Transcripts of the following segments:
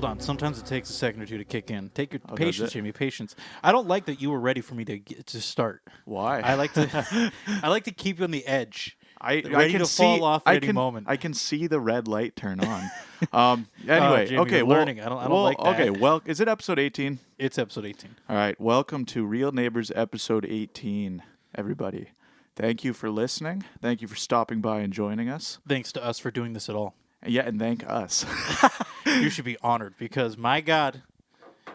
Hold on. Sometimes it takes a second or two to kick in. Take your does patience, it? Jimmy. Patience. I don't like that you were ready for me to start. Why? I like to keep you on the edge. I Ready can to see, fall off at I any can, moment. I can see the red light turn on. Anyway, Jamie, okay, you're well, learning. I don't well, like that. Okay, well, is it episode 18? It's episode 18. All right, welcome to Real Neighbors episode 18, everybody. Thank you for listening. Thank you for stopping by and joining us. Thanks to us for doing this at all. Yeah, and thank us. You should be honored because my God,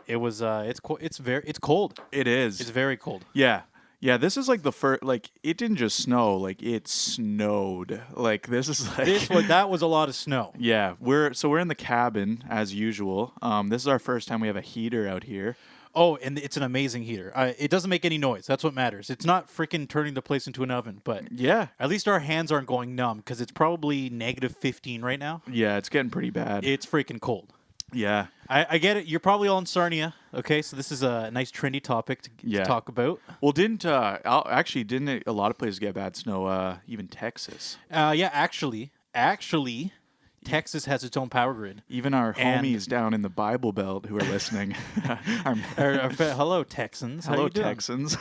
it was it's cold. It is. It's very cold. Yeah. Yeah, this is like the first, like, it didn't just snow, like, it snowed. Like, this is like... That was a lot of snow. Yeah, we're in the cabin, as usual. This is our first time we have a heater out here. Oh, and it's an amazing heater. It doesn't make any noise. That's what matters. It's not freaking turning the place into an oven, but Yeah. at least our hands aren't going numb because it's probably negative 15 right now. Yeah, it's getting pretty bad. It's freaking cold. Yeah. I get it. You're probably all in Sarnia, okay? So this is a nice trendy topic to talk about. Well, didn't a lot of places get bad snow, even Texas? Yeah, actually, Texas has its own power grid. Even our And- homies down in the Bible Belt who are listening. Hello, Texans. How Hello, you doing? Texans.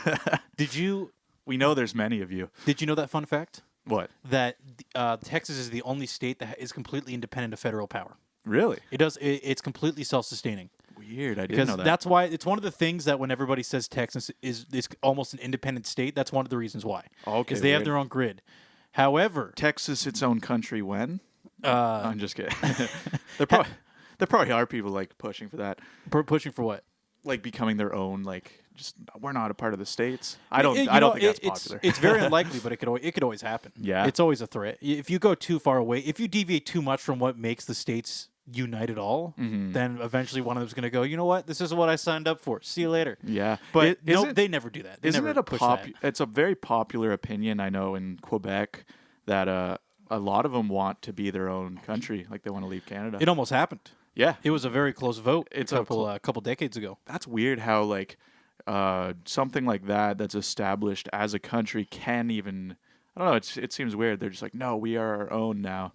We know there's many of you. Did you know that fun fact? What? That Texas is the only state that is completely independent of federal power. Really? It's completely self-sustaining. Weird. I didn't Because know that. that's why it's one of the things that when everybody says Texas is almost an independent state, that's one of the reasons why. Okay, Because they have weird. their own grid. However, Texas, its own country when? I'm just kidding. there probably are people like pushing for that, pushing for what? like becoming their own. Like, just we're not a part of the states. I don't think that's popular. It's very unlikely, but it could always happen. Yeah. It's always a threat. If you go too far away, if you deviate too much from what makes the states unite at all, then eventually one of them's going to go, you know what? This isn't what I signed up for. See you later. Yeah, But they never do that. They Isn't never it push that. It's a very popular opinion I know in Quebec that a lot of them want to be their own country, like they want to leave Canada. It almost happened. Yeah, It was a very close vote It's a couple decades ago. that's weird how like something like that's established as a country can even. I don't know. It seems weird. They're just like, no, we are our own now.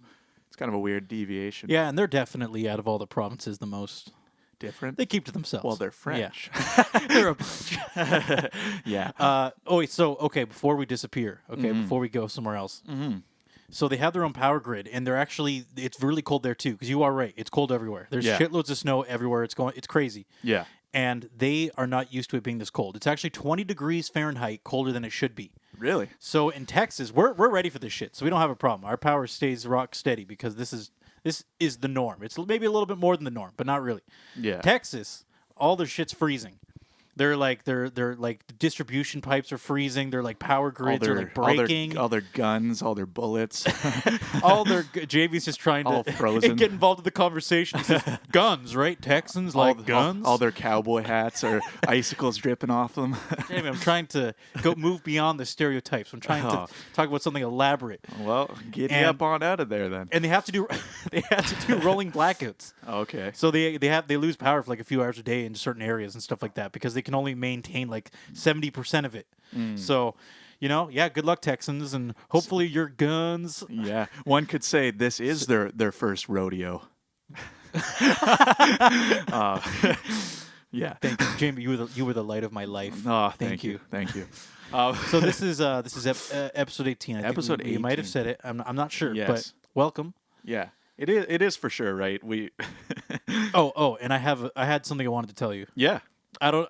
It's kind of a weird deviation. Yeah, and they're definitely out of all the provinces the most. Different. They keep to themselves. Well, they're French. Yeah. They're a bunch. Yeah. Before we disappear, before we go somewhere else. Mm-hmm. So they have their own power grid, and it's really cold there too, because you are right. It's cold everywhere. There's shitloads of snow everywhere. It's crazy. Yeah. And they are not used to it being this cold. It's actually 20 degrees Fahrenheit colder than it should be. Really? So in Texas, we're ready for this shit. So we don't have a problem. Our power stays rock steady because this is the norm. It's maybe a little bit more than the norm, but not really. Yeah. Texas, all their shit's freezing. They're like distribution pipes are freezing. They're like power grids are like breaking. All their guns, all their bullets. JV's just trying all to frozen. get involved in the conversation. He says, guns, right? Texans like guns. All their cowboy hats or icicles dripping off them. Jamie, I'm trying to move beyond the stereotypes. I'm trying to talk about something elaborate. Well, giddy up on out of there then. And they have to do rolling blackouts. Okay. So they lose power for like a few hours a day in certain areas and stuff like that because they can only maintain like 70% of it. So, good luck Texans, and hopefully your guns. Yeah, one could say this is their first rodeo. Yeah. Thank you, Jamie. You were the light of my life. Oh, thank you. Thank you. So this is episode 18. I think Episode 18. You might have said it. I'm not sure, Yes. but welcome. Yeah, it is for sure, right? We. And I had something I wanted to tell you. Yeah. I don't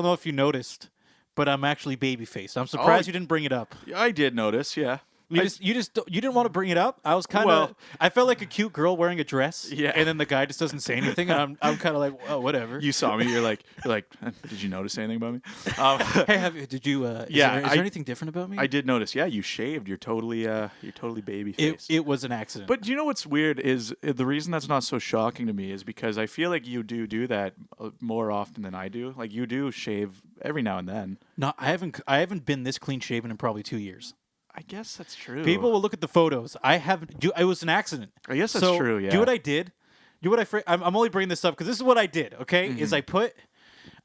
know if you noticed, but I'm actually baby-faced. I'm surprised you didn't bring it up. I did notice. Yeah. You didn't want to bring it up. I was kind of. I felt like a cute girl wearing a dress. Yeah. And then the guy just doesn't say anything, and I'm kind of like, oh, whatever. You saw me. You're like, did you notice anything about me? Hey, did you? Is there anything different about me? I did notice. Yeah, you shaved. You're totally baby faced. It was an accident. But do you know what's weird is the reason that's not so shocking to me is because I feel like you do that more often than I do. Like you do shave every now and then. No, I haven't been this clean shaven in probably 2 years. I guess that's true. People will look at the photos. I haven't. It was an accident. I guess that's true. Yeah. Do what I did. I'm only bringing this up because this is what I did. Okay, is I put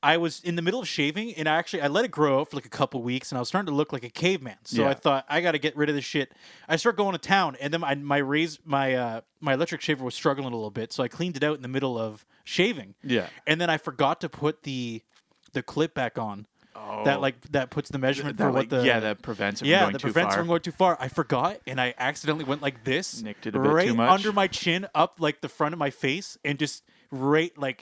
I was in the middle of shaving, and I let it grow out for like a couple weeks, and I was starting to look like a caveman. So Yeah. I thought I got to get rid of this shit. I start going to town, and then my electric shaver was struggling a little bit, so I cleaned it out in the middle of shaving. Yeah. And then I forgot to put the clip back on. Oh. That puts the measurement for what the that prevents it from going that too prevents far. from going too far. I forgot, and I accidentally went like this, Nicked it a bit right too much. under my chin, up like the front of my face, and just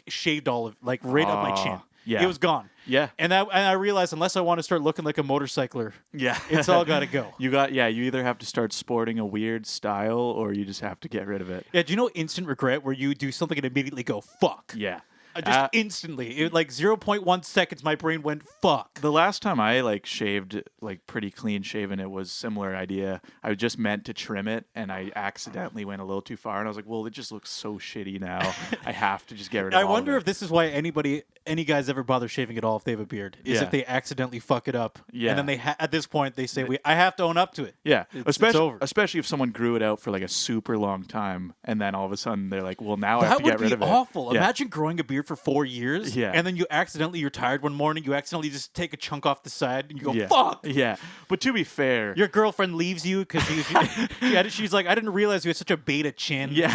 shaved all of up my chin. Yeah. It was gone. Yeah. And I realized unless I want to start looking like a motorcycler, Yeah. it's all got to go. You either have to start sporting a weird style or you just have to get rid of it. Yeah, do you know instant regret where you do something and immediately go, fuck? Yeah. Just instantly. It, 0.1 seconds, my brain went, fuck. The last time I shaved pretty clean shaven, it was similar idea. I just meant to trim it and I accidentally went a little too far and I was like, well, it just looks so shitty now. I have to just get rid of it. I wonder if this is why any guys ever bother shaving at all if they have a beard, is if they accidentally fuck it up. Yeah. And then at this point they say, I have to own up to it. Yeah. It's over. Especially if someone grew it out for a super long time and then all of a sudden they're like, well, now I have to get rid of it. That would be awful. Yeah. Imagine growing a beard for 4 years, and then you're tired one morning, you accidentally just take a chunk off the side, and you go, fuck! Yeah, but to be fair... Your girlfriend leaves you because she's like, I didn't realize you had such a beta chin. Yeah.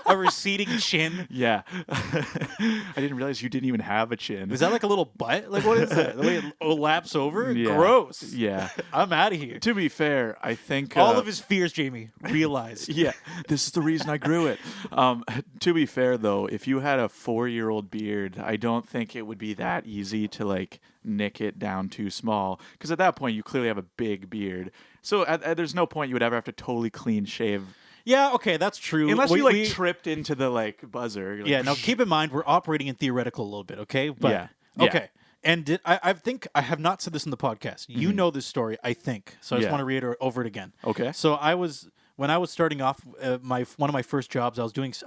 A receding chin. Yeah. I didn't realize you didn't even have a chin. Is that like a little butt? Like, what is that? The way it laps over? Yeah. Gross. Yeah. I'm out of here. To be fair, I think... all of his fears, Jamie, realized. Yeah, this is the reason I grew it. To be fair, though, if you had a 4-year-old beard, I don't think it would be that easy to nick it down too small, because at that point you clearly have a big beard. So there's no point you would ever have to totally clean shave. Yeah, okay, that's true. Unless you tripped into the buzzer. Yeah, now keep in mind we're operating in theoretical a little bit, okay? But yeah. Okay. And I think I have not said this in the podcast. You know this story, I think. So I just want to reiterate over it again. Okay. So when I was starting off one of my first jobs, I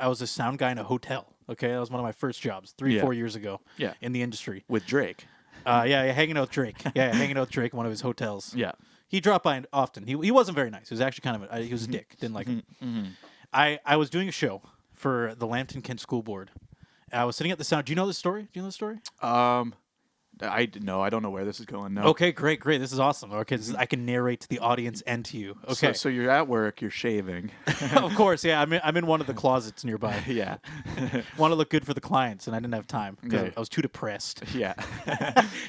was a sound guy in a hotel. Okay, that was one of my first jobs 4 years ago. Yeah. In the industry With Drake. Hanging out with Drake. Hanging out with Drake in one of his hotels. Yeah. He dropped by often. He wasn't very nice. He was actually kind of he was a dick. Didn't like him. Mm-hmm. I was doing a show for the Lambton Kent School Board. I was sitting at the sound. Do you know this story? I don't know where this is going. No. Okay, great. This is awesome. Okay, I can narrate to the audience and to you. Okay, So you're at work, you're shaving. Of course, yeah. I'm in one of the closets nearby. Yeah. Want to look good for the clients, and I didn't have time because Yeah. I was too depressed. Yeah.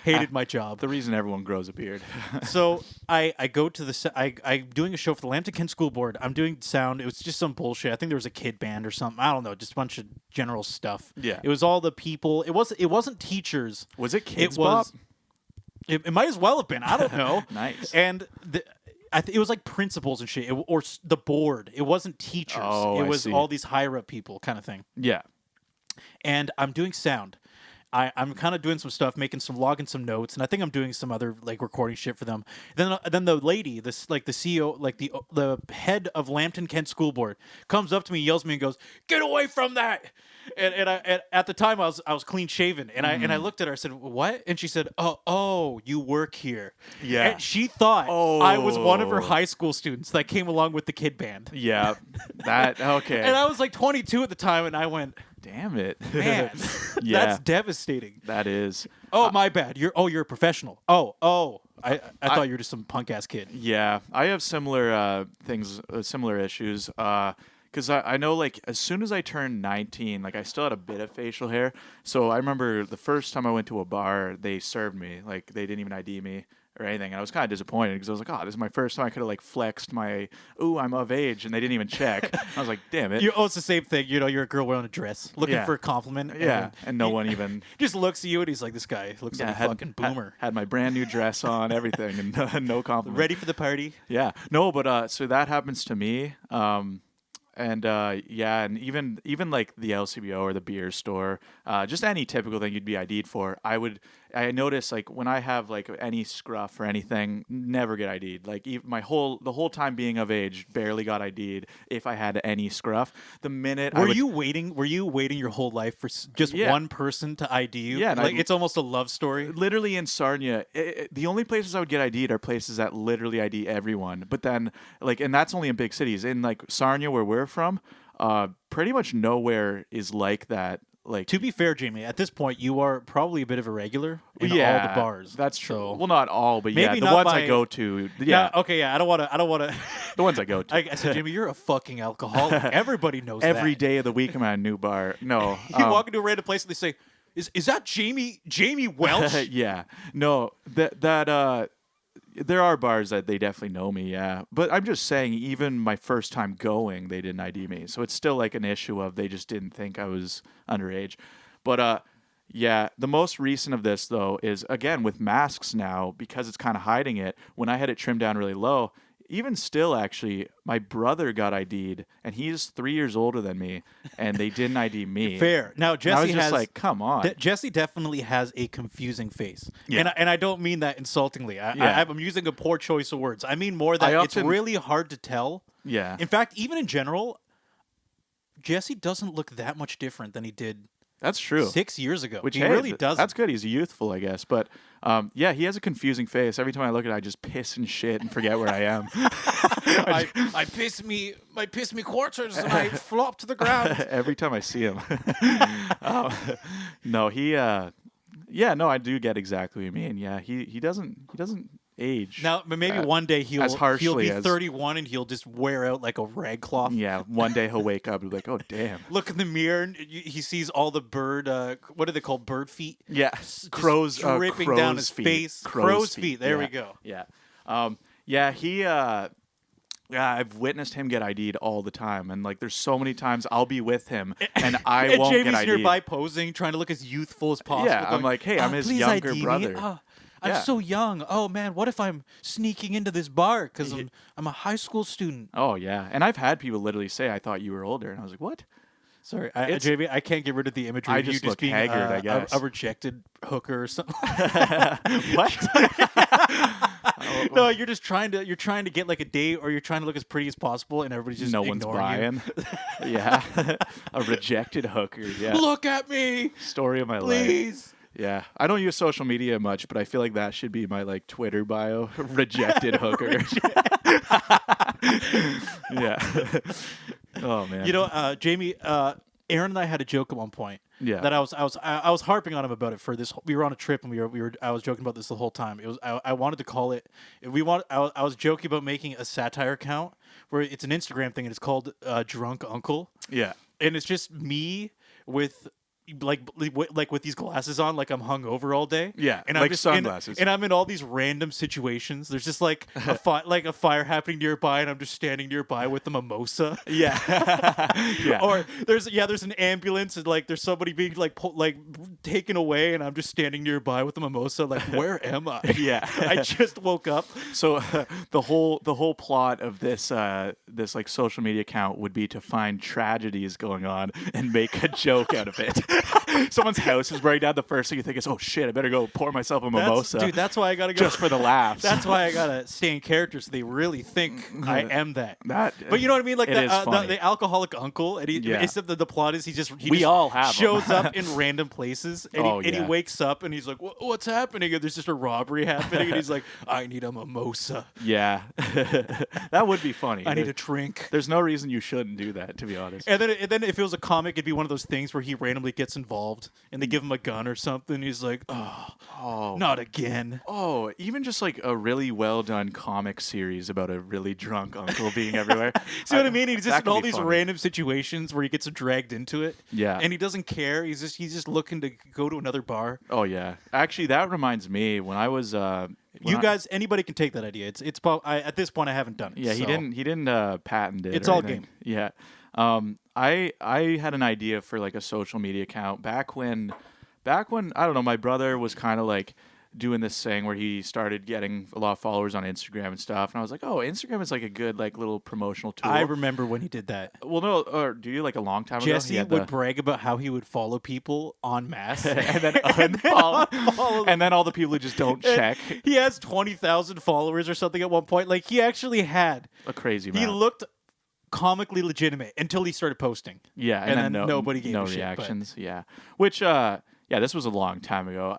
Hated my job. The reason everyone grows a beard. So I go to I'm doing a show for the Lambton Kent School Board. I'm doing sound. It was just some bullshit. I think there was a kid band or something. I don't know. Just a bunch of general stuff. Yeah. It was all the people. It wasn't teachers. Was it Kids It was. Bop? It might as well have been. I don't know. Nice. And it was like principals and shit, or the board. It wasn't teachers. Oh, it I was see. all these higher up people, kind of thing. Yeah. And I'm doing sound. I'm kind of doing some stuff, logging some notes, and I think I'm doing some other recording shit for them. Then the lady, the CEO, the head of Lambton Kent School Board, comes up to me, yells at me, and goes, "Get away from that!" And at the time I was clean shaven, and I looked at her. I said, "What?" And she said, "Oh, you work here." Yeah. And she thought I was one of her high school students that came along with the kid band. Yeah. Okay. And I was 22 at the time, and I went, damn it. man, Yeah. that's devastating. That is. Oh, my bad. You're a professional. I thought you were just some punk ass kid. Yeah, I have similar similar issues. Because I know, as soon as I turned 19, I still had a bit of facial hair. So I remember the first time I went to a bar, they served me. They didn't even ID me or anything. And I was kind of disappointed because I was like, this is my first time I could have, flexed my, I'm of age. And they didn't even check. I was like, damn it. It's the same thing. You're a girl wearing a dress, looking for a compliment. Yeah, and no one even... just looks at you and he's like, this guy looks like a fucking boomer. Had my brand new dress on, everything, and no compliment. Ready for the party? Yeah. No, but so that happens to me. And and even the LCBO or the beer store, just any typical thing you'd be ID'd for, I notice when I have any scruff or anything, never get ID'd. The whole time being of age, barely got ID'd if I had any scruff. The minute were you waiting your whole life for just one person to ID you? Yeah, it's almost a love story. Literally in Sarnia, the only places I would get ID'd are places that literally ID everyone. But then and that's only in big cities. In Sarnia, where we're from, pretty much nowhere is like that. like. To be fair, Jamie, at this point you are probably a bit of a regular in all the Yeah, bars. that's true. So Well, not all, but yeah, maybe the not ones by I go to. yeah. Yeah, Okay, yeah. I don't want to. I don't want to. the ones I go to. I said, Jamie, you're a fucking alcoholic. Everybody knows Every that. day of the week, I'm at a new bar. No, You walk into a random place and they say, "Is that Jamie Welch?" yeah, no, there are bars that they definitely know me, yeah. But I'm just saying, even my first time going, they didn't ID me. So it's still like an issue of they just didn't think I was underage. But yeah, the most recent of this though is again with masks now because it's kind of hiding it. When I had it trimmed down really low, even still, actually, my brother got ID'd, and he's 3 years older than me, and they didn't ID me. Fair. Now And I was Jesse just has like, come on. Jesse definitely has a confusing face, Yeah. and I don't mean that insultingly. Yeah. I'm using a poor choice of words. I mean more that I it's often- really hard to tell. Yeah. In fact, even in general, Jesse doesn't look that much different than he did That's true. 6 years ago. Which he hey, really doesn't. That's good. He's youthful, I guess. But yeah, he has a confusing face. Every time I look at it, I just piss and shit and forget where I am. I piss me quarters and I flop to the ground. Every time I see him. No, he. Yeah, no, I do get exactly what you mean. Yeah, he doesn't age. Now, but maybe one day he'll harshly be as- 31 and he'll just wear out like a rag cloth. Yeah, one day he'll wake up and be like, oh damn. Look in the mirror and he sees all the bird. What are they called? Bird feet. Yeah, Just crows dripping down his feet. face. Crow's feet. There we Yeah. go. Yeah. Yeah, he yeah, I've witnessed him get ID'd all the time, and like, there's so many times I'll be with him and I And won't Jamie's get ID'd. nearby posing, trying to look as youthful as possible. Yeah, I'm like, hey, I'm his please younger ID me. brother. I'm Yeah. so young. Oh man, what if I'm sneaking into this bar because I'm a high school student? Oh yeah, and I've had people literally say, "I thought you were older," and I was like, "What?" Sorry, It's- Jamie, I can't get rid of the imagery I of you just just look being haggard, I guess. a rejected hooker or something. What? No, you're trying to get like a date, or you're trying to look as pretty as possible, and everybody's just No one's ignoring buying. Yeah, a rejected hooker. Yeah, you. Look at me, story of my life. please. Yeah, I don't use social media much, but I feel like that should be my like Twitter bio. Rejected hooker. Yeah. Oh man. You know, Jamie, Aaron and I had a joke at one point. Yeah. That I was harping on him about it for this. We were on a trip and I was joking about this the whole time. It was I wanted to call it. I was joking about making a satire account where it's an Instagram thing and it's called Drunk Uncle, Yeah. and it's just me with. Like with these glasses on, like I'm hungover all day. Yeah, and I'm like just sunglasses. and I'm in all these random situations. There's just like a fire happening nearby, and I'm just standing nearby with the mimosa. Yeah. Yeah. Or there's an ambulance and like there's somebody being like taken away, and I'm just standing nearby with the mimosa. Like, where am I? Yeah. I just woke up. So the whole plot of this this like social media account would be to find tragedies going on and make a joke out of it. Someone's house is burning down. The first thing you think is, "Oh shit, I better go pour myself a mimosa." Dude, that's why I gotta go just for the laughs. That's why I gotta stay in character so they really think I am that. That- But you know what I mean? Like it is funny. the alcoholic uncle, and Yeah. except the plot is he We just all have 'em. shows up in random places, and, Oh, he yeah. wakes up and he's like, "What's happening?" And there's just a robbery happening, and he's like, "I need a mimosa. Yeah. That would be funny. I need a drink." There's no reason you shouldn't do that, to be honest. And then if it was a comic, it'd be one of those things where he randomly gets involved, and they give him a gun or something. He's like, "Oh, not again." Oh, even just like a really well done comic series about a really drunk uncle being everywhere. See what I mean? He's that just in could all be these funny. random situations where he gets dragged into it. Yeah. And he doesn't care. He's just looking to go to another bar. Oh yeah. Actually, that reminds me when I was Anybody can take that idea. At this point I haven't done it. Yeah, he so. didn't patent it. It's or all anything. game. Yeah. I had an idea for like a social media account back when I don't know, my brother was kind of like doing this thing where he started getting a lot of followers on Instagram and stuff, and I was like, oh, Instagram is like a good like little promotional tool. I remember when he did that. Well, no, or do you like a long time ago? He Jesse had would the- brag about how he would follow people en masse and then unfollow, unfollow and then all the people who just don't And check. He has 20,000 followers or something at one point. Like he actually had. A crazy He amount. looked comically legitimate until he started posting. Yeah, and then then nobody gave no a shit, but- reactions. Yeah, which Yeah, this was a long time ago.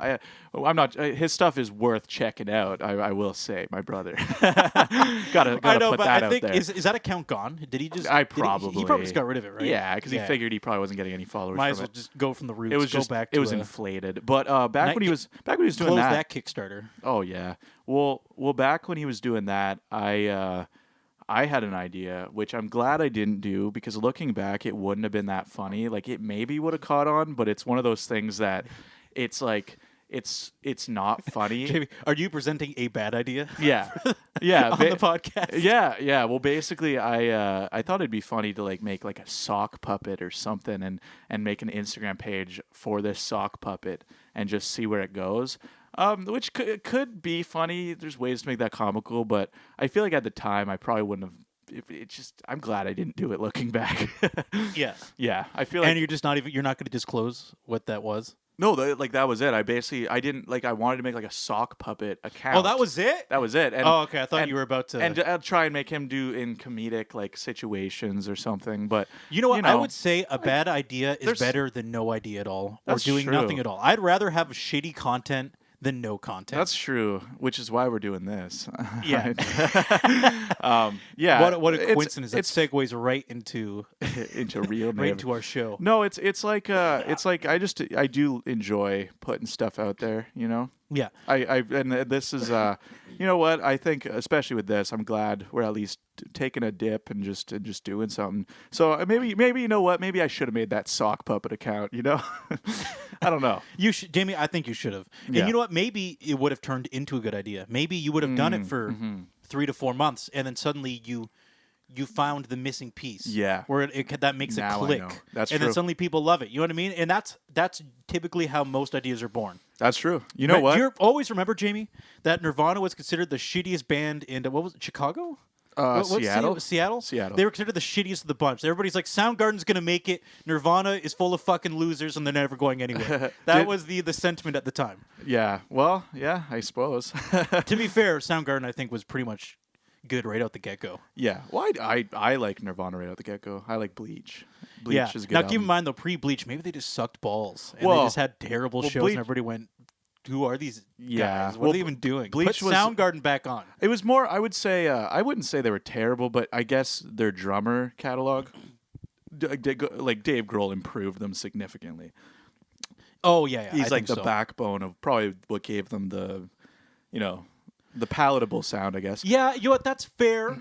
I'm not. His stuff is worth checking out. I will say, my brother. gotta I gotta know, put but that I out think there. is that account gone? Did he just? I He probably just probably. got rid of it, right? Yeah, because he figured he probably wasn't getting any followers Might from as well it. just go from the roots. It was go just back it to was inflated. But back when he was doing close that. that Kickstarter. Oh yeah. Well, back when he was doing that, I had an idea, which I'm glad I didn't do because looking back, it wouldn't have been that funny. Like it maybe would have caught on, but it's one of those things that it's like it's not funny. Jamie, are you presenting a bad idea? Yeah, yeah, on the podcast. yeah. Well, basically, I thought it'd be funny to like make like a sock puppet or something, and make an Instagram page for this sock puppet and just see where it goes. Which could be funny. There's ways to make that comical, but I feel like at the time I probably wouldn't have. I'm glad I didn't do it. Looking back, Yeah. yeah, I feel like And you're not going to disclose what that was. no, like that was it. I didn't like. I wanted to make like a sock puppet account. Oh, that was it. That was it. And, Oh, okay. I thought and- you were about to. And I'll try and make him do in comedic like situations or something. But you know what? I would say a bad idea is there's- better than no idea at all, or That's doing true. nothing at all. I'd rather have shitty content than no content. that's true, which is why we're doing this. Yeah. Yeah. what a it's- coincidence. That It's segues right into into real right name. into our show. No, it's like I do enjoy putting stuff out there. You know. Yeah. And this is you know what, I think especially with this I'm glad we're at least taking a dip and just doing something. So maybe you know what, maybe I should have made that sock puppet account, you know. I don't know. You should, Jamie. I think you should have. Yeah. And you know what? Maybe it would have turned into a good idea. Maybe you would have done it for 3 to 4 months, and then suddenly you found the missing piece. Yeah. Where that makes Now I it click. know. That's and true. then suddenly people love it. You know what I mean? And that's typically how most ideas are born. That's true. You know But what, you always remember, Jamie, that Nirvana was considered the shittiest band in what was it, Chicago? What city? Seattle. Seattle. They were considered the shittiest of the bunch. Everybody's like, Soundgarden's gonna make it. Nirvana is full of fucking losers, and they're never going anywhere. That was the sentiment at the time. Yeah, well, yeah, I suppose. To be fair, Soundgarden I think was pretty much good right out the get go. Yeah, well, I like Nirvana right out the get go. I like Bleach. Bleach Yeah. is a good. Now keep in album. mind though, pre-Bleach, maybe they just sucked balls and Well- they just had terrible shows, Bleach- and everybody went, "Who are these Yeah. guys? What Well, are they even doing?" Bleach Put was- Soundgarden back on. It was more. I would say. I wouldn't say they were terrible, but I guess their drummer catalog, like Dave Grohl, improved them significantly. Oh yeah, He's I like think the so. backbone of probably what gave them the, the palatable sound, I guess. Yeah, you know what? That's fair.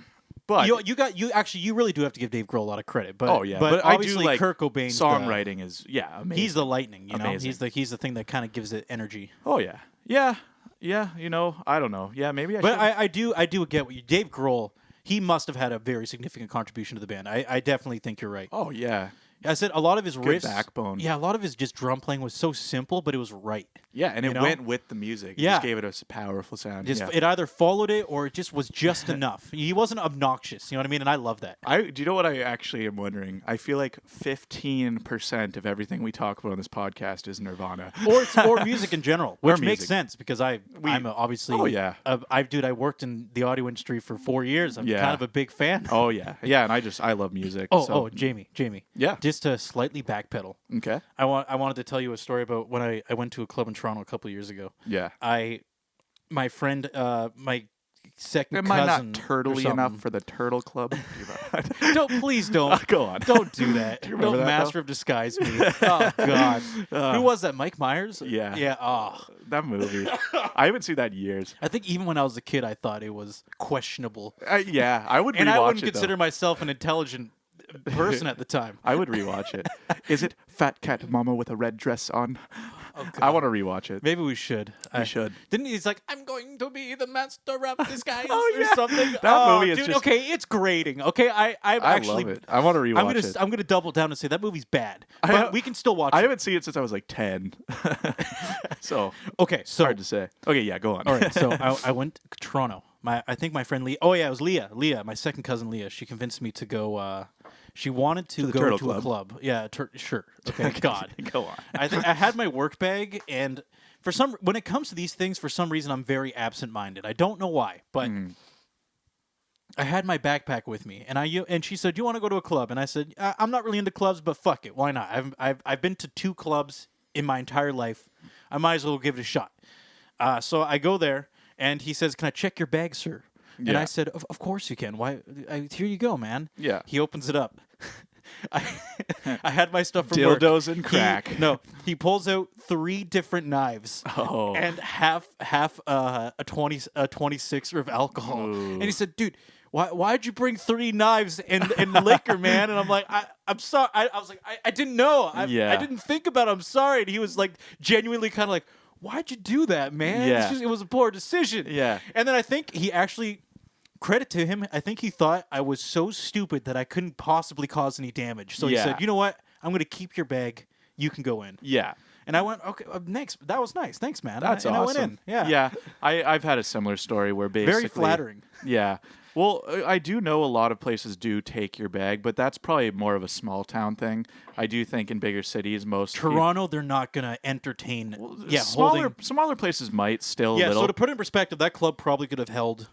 But You really do have to give Dave Grohl a lot of credit. But oh yeah, but I do obviously like Kurt Cobain's songwriting is amazing. he's the lightning. You know, Amazing. he's the thing that kind of gives it energy. Oh yeah, yeah. I don't know. Yeah, maybe I. But should. I do get what you. Dave Grohl, he must have had a very significant contribution to the band. I definitely think you're right. Oh yeah, I said a lot of his riffs, backbone. Yeah, a lot of his just drum playing was so simple, but it was right. yeah, and you it know? went with the music. It Yeah. just gave it a powerful sound. Just yeah. it either followed it or it just was just enough. He wasn't obnoxious. You know what I mean? And I love that. Do you know what I actually am wondering? I feel like 15% of everything we talk about on this podcast is Nirvana. Or music in general, which makes music. sense because I'm obviously. Oh, yeah. I worked in the audio industry for 4 years. I'm Yeah. kind of a big fan. Oh yeah, yeah, and I love music. so. Jamie. Yeah. Just to slightly backpedal, Okay. I wanted to tell you a story about when I went to a club in Toronto a couple of years ago. Yeah. My friend, my second Am cousin. I not or turtly something- enough for the Turtle Club? Please don't. Go on. Don't do that. you remember Don't that, master of disguise me. Oh God. Who was that? Mike Myers? Yeah. Yeah. Oh. That movie. I haven't seen that in years. I think even when I was a kid, I thought it was questionable, Yeah, I would and rewatch I wouldn't it. consider myself an intelligent person at the time. I would rewatch it. Is it Fat Cat Mama with a red dress on? Oh, I God. want to rewatch it. Maybe we should. We should. Didn't he's like, I'm going to be the master of disguise Oh, or yeah. something? That movie is dude, just- okay, it's grating. Okay, I actually love it. I want to rewatch it. I'm gonna double down and say that movie's bad. I- But we can still watch I it. haven't seen it since I was like 10. So Okay, so hard to say. Okay, yeah, go on. all right, so I went to Toronto. I think my friend Leah. Oh yeah, it was Leah. Leah, my second cousin Leah. She convinced me to go. She wanted to the go Turtle to Club. a club. Yeah, sure. Okay, God. Go on. I think I had my work bag, and when it comes to these things, for some reason I'm very absent-minded. I don't know why, but I had my backpack with me, and she said, "You want to go to a club?" And I said, "I'm not really into clubs, but fuck it, why not? I've been to 2 clubs in my entire life. I might as well give it a shot. So I go there, and he says, "Can I check your bag, sir?" And I Yeah. said, "Of course you can. Why? Here you go, man." Yeah. He opens it up. I, I had my stuff from work. Dildos and crack. He pulls out 3 different knives Oh. and half a 26 of alcohol. Ooh. And he said, "Dude, why'd you bring 3 knives and liquor, man?" And I'm like, I'm sorry. I was like, I didn't know. I didn't think about it. I'm sorry. And he was like genuinely kind of like, "Why'd you do that, man? Yeah. It was a poor decision." Yeah. And then I think he actually, credit to him, I think he thought I was so stupid that I couldn't possibly cause any damage. So he Yeah. said, "You know what? I'm going to keep your bag. You can go in." Yeah. And I went, "Okay, thanks. That was nice. Thanks, man." That's and awesome. I went in. Yeah. Yeah. I've had a similar story where basically Very flattering. Yeah. Well, I do know a lot of places do take your bag, but that's probably more of a small town thing. I do think in bigger cities, most Toronto, they're not going to entertain. smaller places might still. Yeah. little. So to put it in perspective, that club probably could have held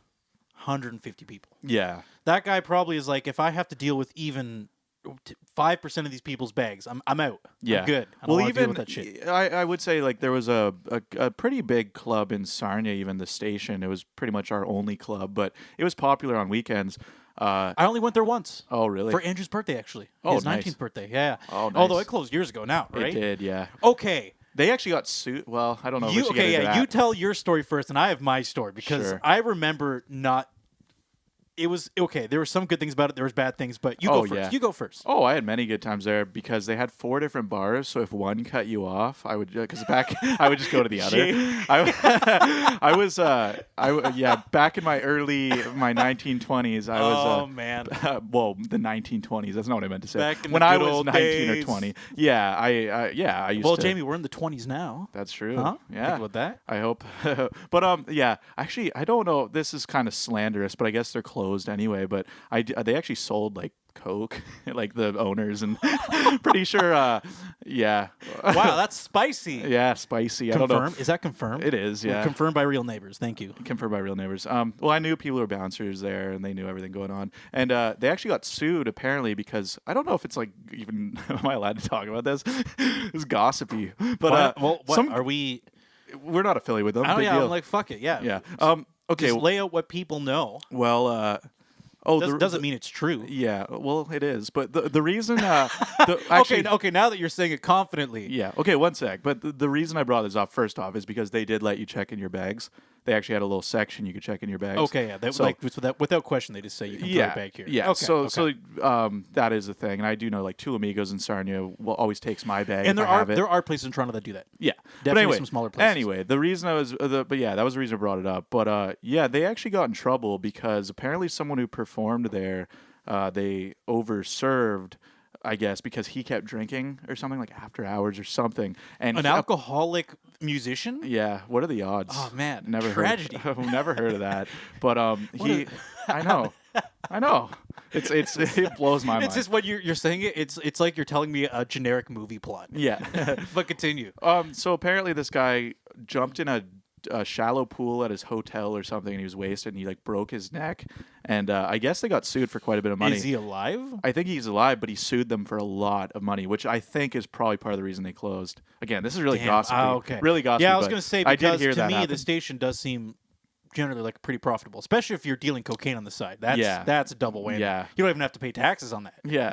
150 people. Yeah. That guy probably is like, if I have to deal with even 5% of these people's bags, I'm out. Yeah. I'm good. I don't want to deal with that shit. I would say like there was a pretty big club in Sarnia, even the station. It was pretty much our only club, but it was popular on weekends. I only went there once. Oh, really? For Andrew's birthday, actually. Oh, his nice. 19th birthday. Yeah. Oh, nice. Although it closed years ago now, right? It did, yeah. Okay. They actually got sued. Well, I don't know. If we should get into that. You tell your story first, and I have my story because Sure. I remember not. It was okay. There were some good things about it. There was bad things, but you go first. Yeah. You go first. Oh, I had many good times there because they had 4 different bars. So if one cut you off, I would because back I would just go to the other. I was back in my 1920s. I was Oh man. well, the 1920s. That's not what I meant to say. Back in when the I good was old 19 or days. 20. Yeah, I used Well, to. Jamie, we're in the 20s now. That's true. Huh? Yeah. Think about that. I hope. But yeah, actually, I don't know. This is kind of slanderous, but I guess they're closed anyway. But they actually sold like Coke, like the owners, and pretty sure. Yeah. Wow, that's spicy. Yeah, spicy. I don't know. Confirmed? Is that confirmed? It is. Yeah. Confirmed by real neighbors. Thank you. Confirmed by real neighbors. Well, I knew people who were bouncers there, and they knew everything going on. And they actually got sued apparently because I don't know if it's like even am I allowed to talk about this? It's gossipy, but What some are we? we're not affiliated with them. Oh Big yeah, deal. I'm like fuck it. Yeah. Yeah. Okay. Just lay out what people know. Well. Doesn't mean it's true. Yeah. Well, it is. But the reason. Actually, Okay. Now that you're saying it confidently. Yeah. Okay. One sec. But the reason I brought this up first off is because they did let you check in your bags. They actually had a little section you could check in your bags. Okay. Yeah. Without question, they just say you can throw your bag here. Yeah. Okay, So that is the thing, and I do know like Two Amigos in Sarnia always takes my bag. And if I have it. there are places in Toronto that do that. Yeah, Definitely but anyway, some smaller places. Anyway, the reason I was, but yeah, that was the reason I brought it up. But yeah, they actually got in trouble because apparently someone who performed there, they overserved. I guess because he kept drinking or something like after hours or something. And An alcoholic musician? Yeah, what are the odds? Oh man, never tragedy. Never heard of that. But I know. It blows my mind. It's just when you're saying it. It's like you're telling me a generic movie plot. Yeah. But continue. So apparently this guy jumped in a shallow pool at his hotel or something, and he was wasted, and he like broke his neck, and I guess they got sued for quite a bit of money. Is he alive? I think he's alive, but he sued them for a lot of money, which I think is probably part of the reason they closed. Again, this is really gossipy. Okay. Really gossipy. Yeah, I was but going to say I did because hear to that me happen. the station does seem generally like pretty profitable, especially if you're dealing cocaine on the side. Yeah. That's a double whammy. Yeah. You don't even have to pay taxes on that. Yeah.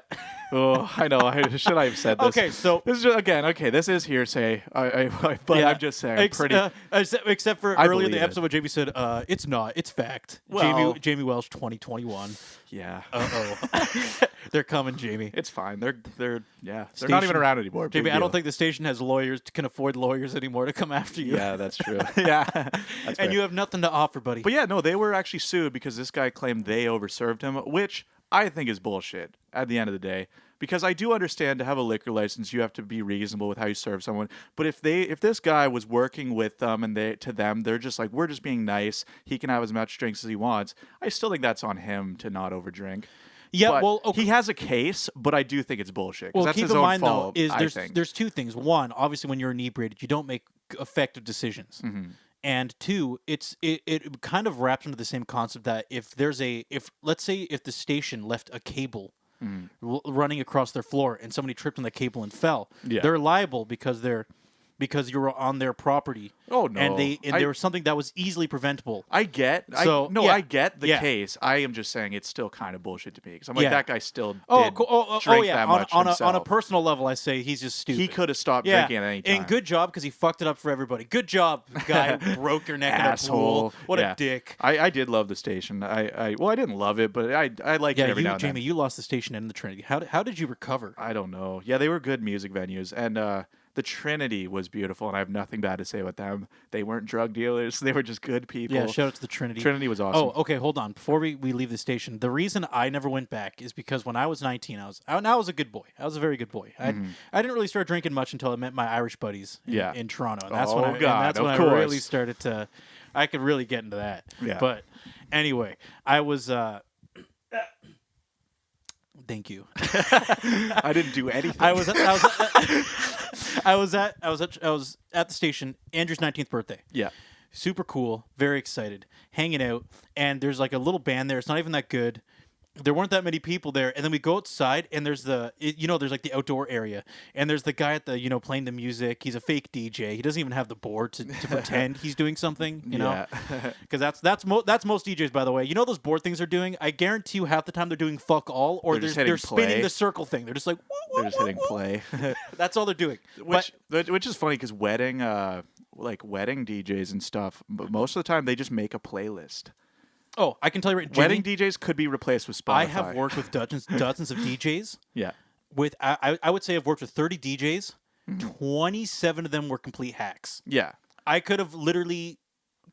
Oh, I know. Should I have said this? Okay, so this is just, again. Okay, this is hearsay. But yeah. I'm just saying. I'm pretty. Except for I earlier in the believe it. episode where Jamie said, "It's not. It's fact." Well- Jamie Welsh, 2021. Yeah. They're coming, Jamie. It's fine. They're not even around anymore. Jamie, Big I don't deal. think the station has lawyers can afford lawyers anymore to come after you. Yeah, that's true. Yeah, that's and fair. you have nothing to offer, buddy. But yeah, no, they were actually sued because this guy claimed they overserved him, which I think is bullshit at the end of the day. Because I do understand to have a liquor license, you have to be reasonable with how you serve someone. But if this guy was working with them and they're just like, we're just being nice, he can have as much drinks as he wants, I still think that's on him to not overdrink. Yeah, But well, okay. he has a case, but I do think it's bullshit. 'Cause Well, that's keep his in own mind fault, though, is I think. there's two things. One, obviously, when you're inebriated, you don't make effective decisions. Mm-hmm. And two, it kind of wraps into the same concept that if let's say if the station left a cable running across their floor and somebody tripped on the cable and fell, Yeah. they're liable because they're because you were on their property. Oh And no, there was something that was easily preventable. I get. So, No, yeah. I get the Yeah. case. I am just saying it's still kind of bullshit to me because I'm like Yeah. that guy still Oh, did cool. Oh, drink yeah. that much On himself. a personal level, I say he's just stupid. He could have stopped Yeah, drinking at any time. and good job because he fucked it up for everybody. Good job, guy who broke your neck in a Asshole. pool. What Yeah. a dick. I did love the station. I didn't love it, but I liked it every now and Jamie, then. you lost the station and the Trinity. How did you recover? I don't know. Yeah, they were good music venues, and the Trinity was beautiful, and I have nothing bad to say about them. They weren't drug dealers; they were just good people. Yeah, shout out to the Trinity. Trinity was awesome. Oh, okay, hold on. Before we leave the station, the reason I never went back is because when I was 19, I was a good boy. I was a very good boy. I didn't really start drinking much until I met my Irish buddies in Toronto. And that's Oh, when God, that's when of I really course. started to I could really get into that. Yeah. But anyway, I was thank you. I didn't do anything. I was at the station, Andrew's 19th birthday. Yeah. Super cool, very excited, hanging out, and there's like a little band there. It's not even that good. There weren't that many people there, and then we go outside, and there's there's like the outdoor area, and there's the guy at the playing the music. He's a fake DJ. He doesn't even have the board to pretend he's doing something, know, because that's most DJs, by the way. You know those board things they're doing. I guarantee you half the time they're doing fuck all, or They're they're just spinning play. the circle thing. They're just like They're just hitting play. That's all they're doing. Which is funny because wedding DJs and stuff, most of the time they just make a playlist. Oh, I can tell you right, Wedding Jamie, DJs could be replaced with Spotify. I have worked with dozens of DJs. Yeah. With I would say I've worked with 30 DJs. 27 of them were complete hacks. Yeah. I could have literally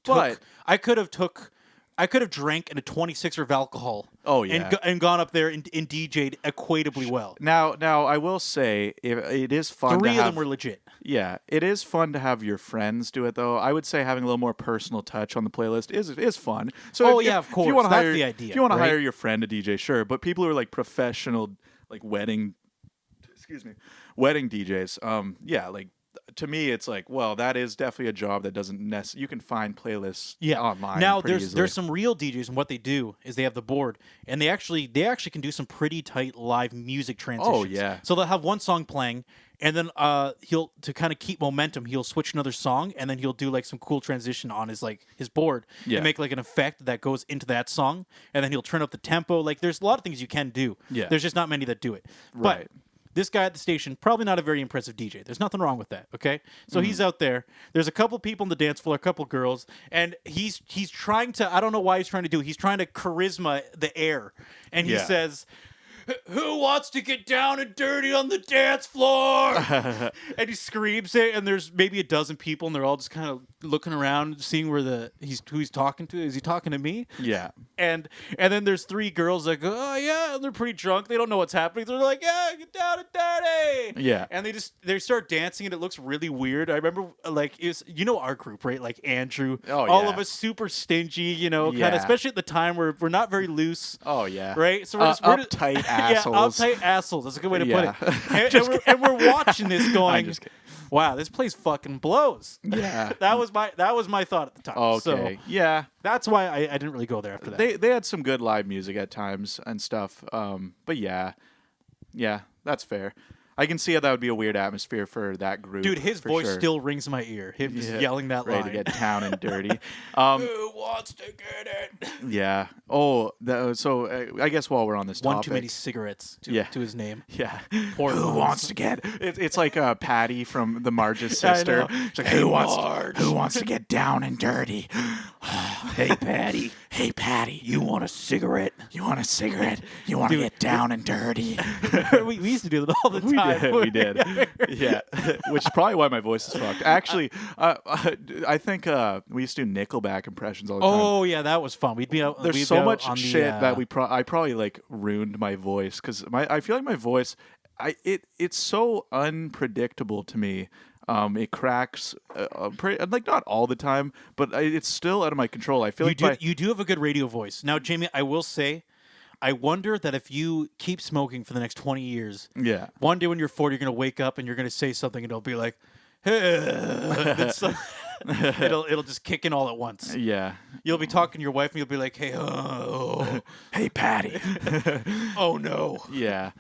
But- I could have drank in a 26er of alcohol. Oh, yeah. And gone up there and DJ'd equatably well. Now I will say it is fun. Three to of have, them were legit. Yeah, it is fun to have your friends do it though. I would say having a little more personal touch on the playlist is fun. So of course. If you want to That's hire the idea, if you want to right? hire your friend to DJ, sure. But people who are like professional, like wedding DJs, yeah, like to me, it's like, well, that is definitely a job that doesn't necessarily. You can find playlists online. Now pretty easily. there's some real DJs, and what they do is they have the board, and they actually can do some pretty tight live music transitions. Oh, yeah. So they'll have one song playing, and then he'll, to kind of keep momentum, he'll switch another song, and then he'll do like some cool transition on his board and make like an effect that goes into that song, and then he'll turn up the tempo. Like there's a lot of things you can do. Yeah. There's just not many that do it. Right. But this guy at the station, probably not a very impressive DJ. There's nothing wrong with that, okay? So he's out there. There's a couple people on the dance floor, a couple girls, and he's trying to, I don't know why he's trying to do it. He's trying to charisma the air. And he says, "Who wants to get down and dirty on the dance floor?" And he screams it, and there's maybe a dozen people, and they're all just kind of looking around, seeing who he's talking to. Is he talking to me? Yeah. And then there's three girls that go, "Oh yeah," and they're pretty drunk. They don't know what's happening. They're like, "Yeah, get down and dirty." Yeah. And they start dancing, and it looks really weird. I remember like our group, right? Like Andrew, all of us super stingy, kind of, especially at the time where we're not very loose. Oh yeah. Right. So we're uptight assholes. Yeah, uptight assholes. That's a good way to put it. And we're watching this going, wow, this place fucking blows. Yeah. that was my thought at the time. Okay. So yeah. that's why I didn't really go there after that. They had some good live music at times and stuff. But yeah, that's fair. I can see how that would be a weird atmosphere for that group. Dude, his voice sure. still rings in my ear. Him just yelling that ready line. to get down and dirty. Who wants to get it? Yeah. Oh, so I guess while we're on this topic, One too many cigarettes to his name. Yeah. Poor Who Mars. wants to get? It's like Patty from the Marge's I sister. know. It's like, Hey, who Marge. wants to get down and dirty? Hey, Patty. Hey, Patty. You want a cigarette? You want a cigarette? You want to get down and dirty? we used to do that all the time. We did. Yeah. Which is probably why my voice is fucked. Actually, I think we used to do Nickelback impressions all the time. Oh yeah, that was fun. We'd be out. There's we'd so be out much on shit the, that I probably like ruined my voice because I feel like my voice it's so unpredictable to me. It cracks, like not all the time, but it's still out of my control. I feel you do have a good radio voice. Now, Jamie, I will say, I wonder that if you keep smoking for the next 20 years, one day when you're 40, you're going to wake up and you're going to say something and it'll be like, hey, it'll just kick in all at once. Yeah. You'll be talking to your wife and you'll be like, hey, hey, Patty. Oh, no. Yeah.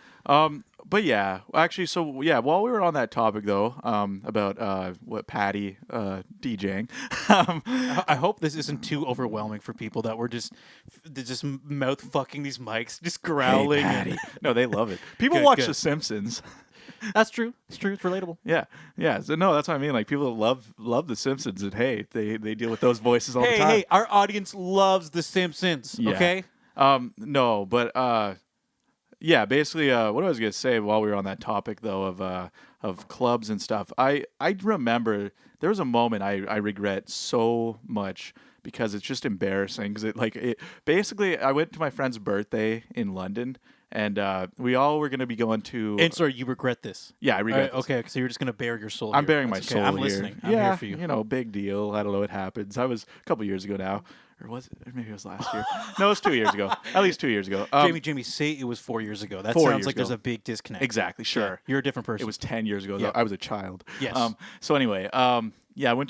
but yeah, actually, so yeah, while we were on that topic though, about what Patty DJing, um, I hope this isn't too overwhelming for people that we're they're just mouth fucking these mics, just hey growling and Patty, no, they love it. People good, watch good. The Simpsons. That's true. It's true. It's relatable. Yeah, yeah. So no, that's what I mean. Like people love The Simpsons, and hey, they deal with those voices all the Hey, time. hey, our audience loves The Simpsons. Yeah. Okay. No, but yeah. Basically, what I was gonna say while we were on that topic though of clubs and stuff, I remember there was a moment I regret so much because it's just embarrassing because it basically I went to my friend's birthday in London and we all were gonna be going to And sorry, you regret this. yeah I All regret right, this. okay, so you're just gonna bare your soul. I'm here. bearing my That's okay. soul I'm here. listening. I'm Yeah, here for you. you know, big deal. I don't know what happens. I was a couple years ago now, or was it? Or maybe it was last year. No, it was 2 years ago. At least 2 years ago. Jamie, say it was 4 years ago. That 4 sounds years like there's ago. a big disconnect. Exactly. Yeah, Sure. you're a different person. It was 10 years ago. Though. Yep. I was a child. Yes. So anyway, yeah, I went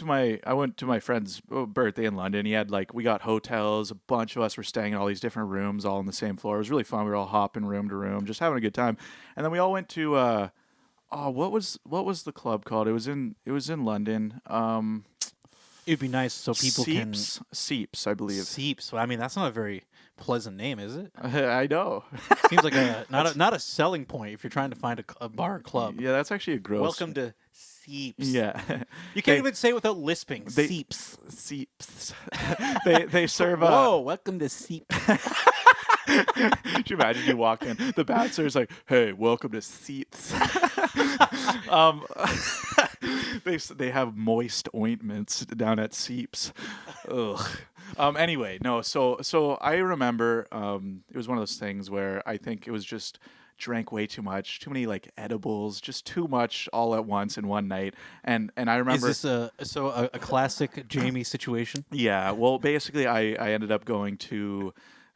to my friend's birthday in London. He had like we got hotels. A bunch of us were staying in all these different rooms, all on the same floor. It was really fun. We were all hopping room to room, just having a good time. And then we all went to oh, what was the club called? It was in London. It'd be nice so people Seeps, I can believe. Seeps. Well, I mean, that's not a very pleasant name, is it? I know. Seems like not a selling point if you're trying to find a bar or club. Yeah, that's actually a gross. Welcome to Seeps. Yeah, You can't even say it without lisping. Seeps. Seeps. they serve. Whoa, welcome to Seeps. Could you imagine you walk in, the bouncer's like, "Hey, welcome to Seeps." um, they have moist ointments down at Seeps. Ugh. Anyway, no. So I remember it was one of those things where I think it was just drank way too much, too many like edibles, just too much all at once in one night. And I remember Is this a classic Jamie situation? yeah, well, basically, I ended up going to.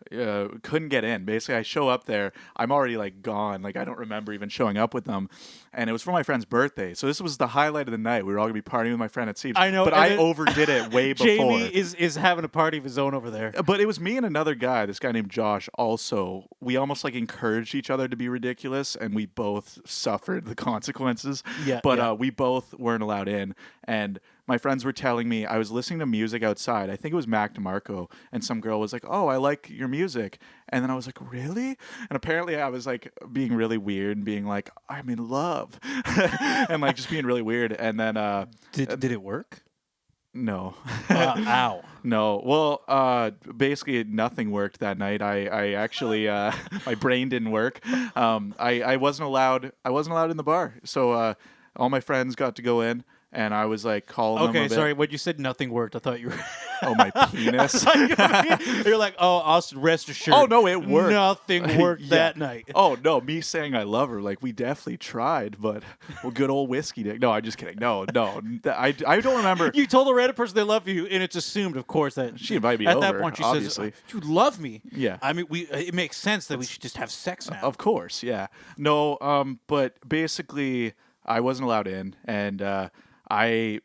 Couldn't get in. Basically, I show up there. I'm already like gone. Like I don't remember even showing up with them, and it was for my friend's birthday. So this was the highlight of the night. We were all gonna be partying with my friend at Seeps. I know, but and I then overdid it way before. Jamie is having a party of his own over there. But it was me and another guy, this guy named Josh. Also, we almost like encouraged each other to be ridiculous, and we both suffered the consequences. Yeah, But yeah. we both weren't allowed in, and my friends were telling me I was listening to music outside. I think it was Mac DeMarco, and some girl was like, "Oh, I like your music," and then I was like, "Really?" And apparently, I was like being really weird and being like, "I'm in love," and like just being really weird. And then Did it work? no. Ow. No. Well, basically nothing worked that night. I actually my brain didn't work. I wasn't allowed in the bar. So all my friends got to go in and I was like calling them a Okay, bit. sorry. When you said nothing worked, I thought you were. Oh, my penis. You're like, oh, Austin, rest assured. Oh, no, it worked. Nothing worked Yeah. that night. Oh no, me saying I love her, like we definitely tried, but well, good old whiskey dick. No, I'm just kidding. No, I don't remember. You told a random person they love you, and it's assumed, of course, that She invited me at over, that point she obviously. says, "You love me." Yeah. I mean, it makes sense that we should just have sex now. Of course, yeah. No, but basically, I wasn't allowed in, and I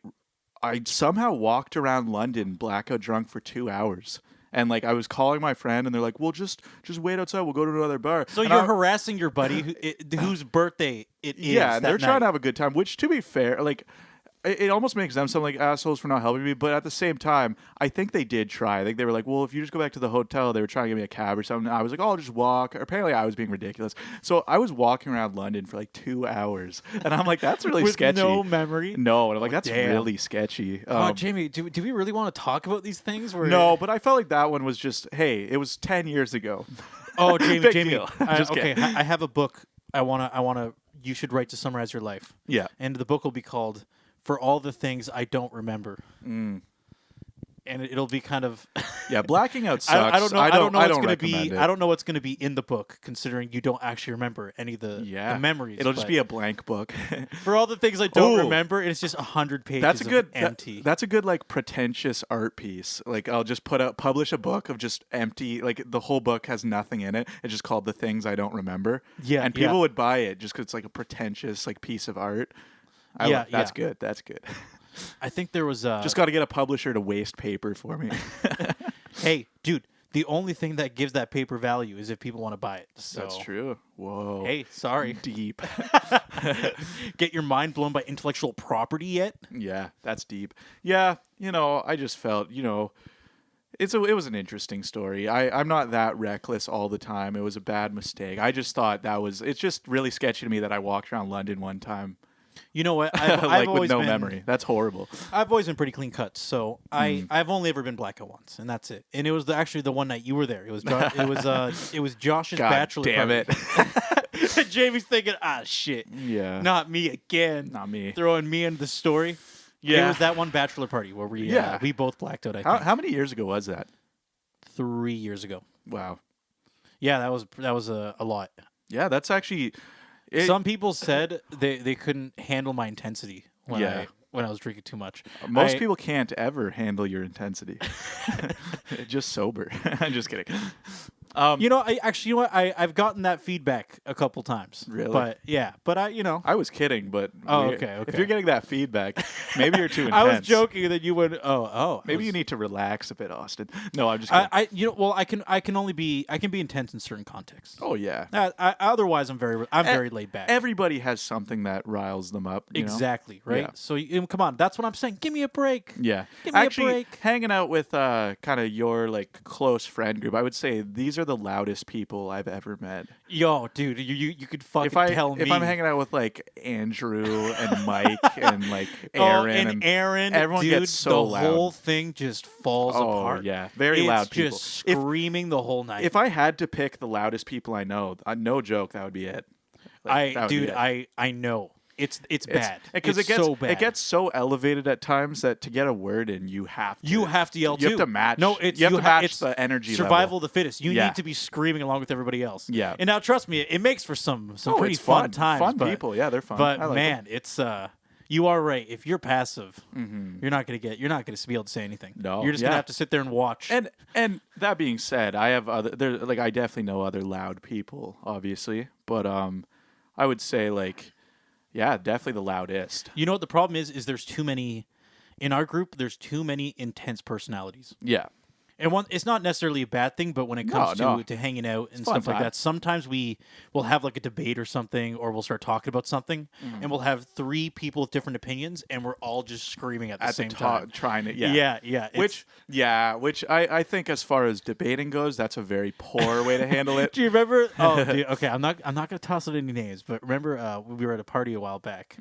somehow walked around London blackout drunk for 2 hours. And like I was calling my friend, and they're like, "Well, just wait outside. We'll go to another bar." So And you're I- harassing your buddy whose birthday it is. yeah, and that they're trying to night. have a good time. Which, to be fair, like it almost makes them sound like assholes for not helping me. But at the same time, I think they did try. I think they were like, "Well, if you just go back to the hotel," they were trying to give me a cab or something. I was like, "Oh, I'll just walk." Apparently, I was being ridiculous. So I was walking around London for like 2 hours, and I'm like, "That's really With sketchy." no memory. No, and I'm like, "That's Damn. really sketchy." Jamie, do we really want to talk about these things? Where No, but I felt like that one was just, hey, it was 10 years ago. Oh, Jamie, Big Jamie. deal. Just Okay, kidding. I have a book. I wanna. You should write to summarize your life. Yeah. And the book will be called "For All the Things I Don't Remember." And it'll be kind of. Yeah, blacking out sucks. I don't know. I don't know what's going to recommend be. it. I don't know what's going to be in the book, considering you don't actually remember any of the memories. It'll just but be a blank book. for all the things I don't Ooh. remember. It's just 100 pages. That's a good of empty. that's a good like pretentious art piece. Like I'll just publish a book of just empty, like the whole book has nothing in it. It's just called The Things I Don't Remember. Yeah, and people yeah. would buy it just because it's like a pretentious like piece of art. Yeah, That's yeah. good. That's good. I think there was. Just got to get a publisher to waste paper for me. Hey, dude, the only thing that gives that paper value is if people want to buy it. So That's true. Whoa. hey, sorry. Deep. Get your mind blown by intellectual property yet? Yeah, that's deep. Yeah, I just felt, it was an interesting story. I'm not that reckless all the time. It was a bad mistake. I just thought it's just really sketchy to me that I walked around London one time You know what? I've like with always no been, memory. That's horrible. I've always been pretty clean cut, so I've only ever been blackout once, and that's it. And it was actually the one night you were there. It was it was Josh's God bachelor damn party. it. Jamie's thinking, shit, Yeah. not me again. Not me. Throwing me into the story. Yeah. It was that one bachelor party where we both blacked out. I think How many years ago was that? 3 years ago. Wow. Yeah, that was a lot. Yeah, that's actually Some people said they couldn't handle my intensity when I was drinking too much. most people can't ever handle your intensity. Just sober. I'm just kidding. You know what? I've gotten that feedback a couple times. Really? But I was kidding, but okay. if you're getting that feedback, maybe you're too intense. I was joking that you would. Maybe you need to relax a bit, Austin. No, I'm just kidding. I can be intense in certain contexts. Oh yeah. Otherwise, I'm very laid back. Everybody has something that riles them up. Exactly, right? Yeah. So come on, that's what I'm saying. Give me a break. Yeah. Give me Actually, a break. hanging out with kind of your like close friend group, I would say these are the loudest people I've ever met. Yo, dude, you could fucking tell me. If I'm hanging out with like Andrew and Mike and like Aaron and Aaron, everyone dude, gets so the loud. whole thing just falls apart. Yeah, very it's loud people. Just screaming the whole night. If I had to pick the loudest people I know, no joke, that would be it. Like, that would be it. I know. It's bad. Because it's it gets so bad. It gets so elevated at times that to get a word in, you have to yell too. You have to match. No, you have to match the energy survival level. of the fittest. You Yeah. need to be screaming along with everybody else. Yeah. And now trust me, it makes for some pretty it's fun times. Fun but, people, yeah, they're fun. But I like man, them. it's you are right. If you're passive, you're not gonna be able to say anything. No, you're just gonna have to sit there and watch. And that being said, I have I definitely know other loud people, obviously, but I would say like. Yeah, definitely the loudest. You know what the problem is? Is there's too many in our group. There's too many intense personalities. Yeah, And it's not necessarily a bad thing, but when it comes to hanging out and stuff like that, sometimes we'll have like a debate or something, or we'll start talking about something, and we'll have 3 people with different opinions, and we're all just screaming at the same time, trying to yeah. Which I think as far as debating goes, that's a very poor way to handle it. Do you remember? Oh, dude, okay. I'm not gonna toss out any names, but remember we were at a party a while back.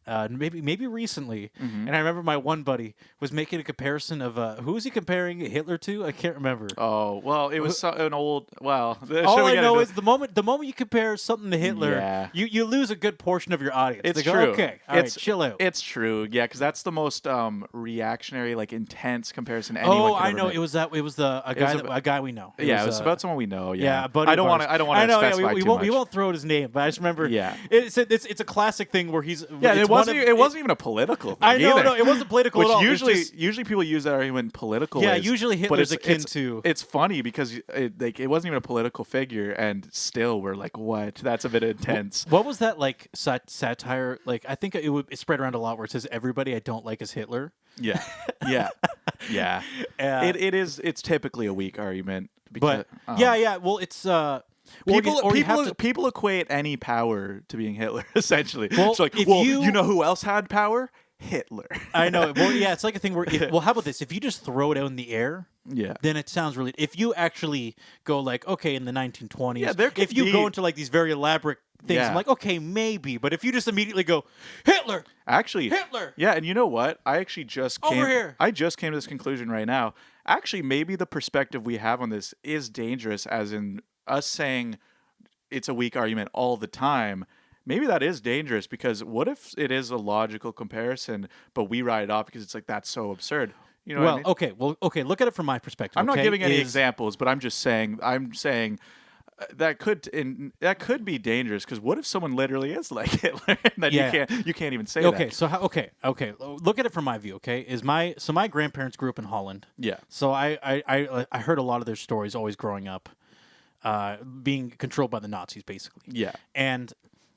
Maybe recently, and I remember my one buddy was making a comparison of who was he comparing Hitler to? I can't remember. Oh well, it was an old. Well, all I know is the moment you compare something to Hitler, Yeah. you lose a good portion of your audience. It's They go, true. Okay, all right, chill out. It's true. Yeah, because that's the most reactionary, like intense comparison anyone. Oh, could I ever know. make. It was a guy we know. It was about someone we know. Yeah, Yeah, buddy I don't of want ours. to. I don't want to know. specify Yeah, we too won't. much. We won't throw out his name, but I just remember. Yeah. it's a classic thing where he's. Yeah, it's it wasn't. It wasn't even a political thing I know. either. No, it wasn't political Which at all. usually, It's just, usually people use that argument in political yeah, ways. usually but Hitler's it's, akin it's, to. It's funny because it wasn't even a political figure, and still we're like, what? That's a bit intense. What was that like satire? Like I think it spread around a lot where it says everybody I don't like is Hitler. Yeah, yeah, yeah. It's typically a weak argument. Because, But yeah. Well, it's people equate any power to being Hitler. Essentially, Well, it's like, if you know who else had power? Hitler. I know. Well, yeah, it's like a thing where how about this? If you just throw it out in the air, Yeah. then it sounds really. If you actually go like, okay, in the 1920s, Yeah, there could if you be- go into like these very elaborate things, Yeah. I'm like, okay, maybe. But if you just immediately go Hitler, Actually, Hitler, yeah, and you know what? I actually just Over came. here. I just came to this conclusion right now. Actually, maybe the perspective we have on this is dangerous, as in us saying it's a weak argument all the time. Maybe that is dangerous because what if it is a logical comparison, but we write it off because it's like that's so absurd. You know what I mean? okay. Look at it from my perspective. I'm not okay? giving any examples, but I'm just saying. I'm saying that could be dangerous because what if someone literally is like Hitler and then you can't even say Okay, that. so okay. Look at it from my view. Okay, my grandparents grew up in Holland. Yeah. So I heard a lot of their stories always growing up, being controlled by the Nazis basically. Yeah. And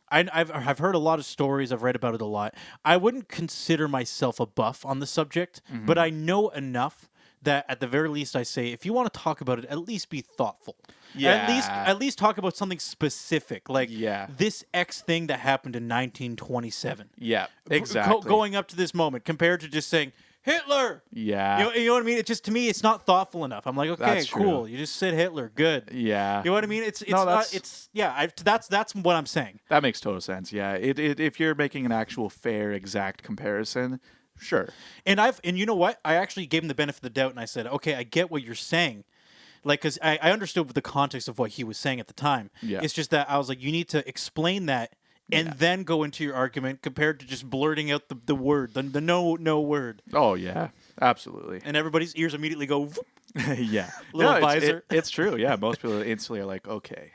I've heard a lot of stories. I've read about it a lot. I wouldn't consider myself a buff on the subject, but I know enough that at the very least I say, if you want to talk about it, at least be thoughtful. Yeah. At least talk about something specific, like Yeah. this X thing that happened in 1927. Yeah. Exactly. Going up to this moment, compared to just saying Hitler. Yeah. You know what I mean? It just, to me, it's not thoughtful enough. I'm like, okay, That's cool. true. You just said Hitler, good. Yeah. You know what I mean? It's No, not. that's- It's yeah. That's what I'm saying. That makes total sense. Yeah. If you're making an actual fair, exact comparison, sure. And you know what? I actually gave him the benefit of the doubt, and I said, okay, I get what you're saying. Like, because I understood the context of what he was saying at the time. Yeah. It's just that I was like, you need to explain that and then go into your argument, compared to just blurting out the word, the no word. Oh yeah. Absolutely. And everybody's ears immediately go, "Whoop." Yeah. Little No, visor. It's true. Yeah. Most people instantly are like, okay.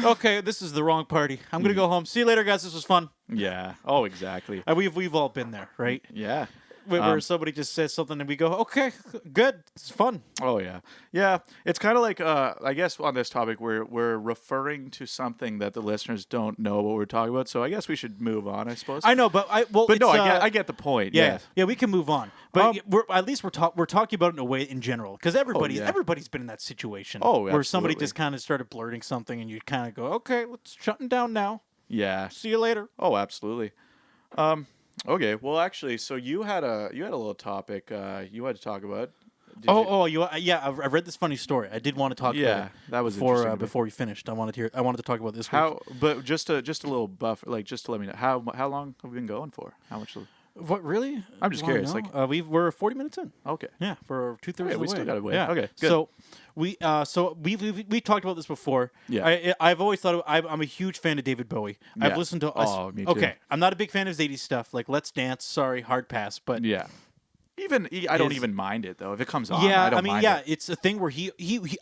Okay, this is the wrong party. I'm going to go home. See you later, guys. This was fun. Yeah. Oh, exactly. We've all been there, right? Yeah. Where somebody just says something and we go, okay, good. It's fun. Oh yeah, yeah. It's kind of like I guess on this topic we're referring to something that the listeners don't know what we're talking about. So I guess we should move on. I suppose. I know, but no, I get the point. Yeah, Yeah. we can move on. But at least we're talking about it in a way in general, because everybody's been in that situation. Oh, where somebody absolutely. just kind of started blurting something, and you kind of go, okay, let's shutting down now. Yeah. See you later. Oh, absolutely. Okay. Well, actually, so you had a little topic you had to talk about. I read this funny story. I did want to talk about Yeah, it that was interesting to me. before we finished. I wanted to talk about this. But just a little buffer, like just to let me know how long have we been going for? How much? What really? I'm just Wanna curious, know? we're 40 minutes in. Okay. Yeah, for 2/3 of the way. we still got a way. Yeah. Okay, good. So we talked about this before. Yeah. I've always thought I'm a huge fan of David Bowie. Yeah. I've listened to. Me too. Okay, I'm not a big fan of his 80s stuff, like Let's Dance. Sorry, hard pass. But Yeah. I don't His- even mind it though if it comes on. yeah, I don't mind it. it's a thing where he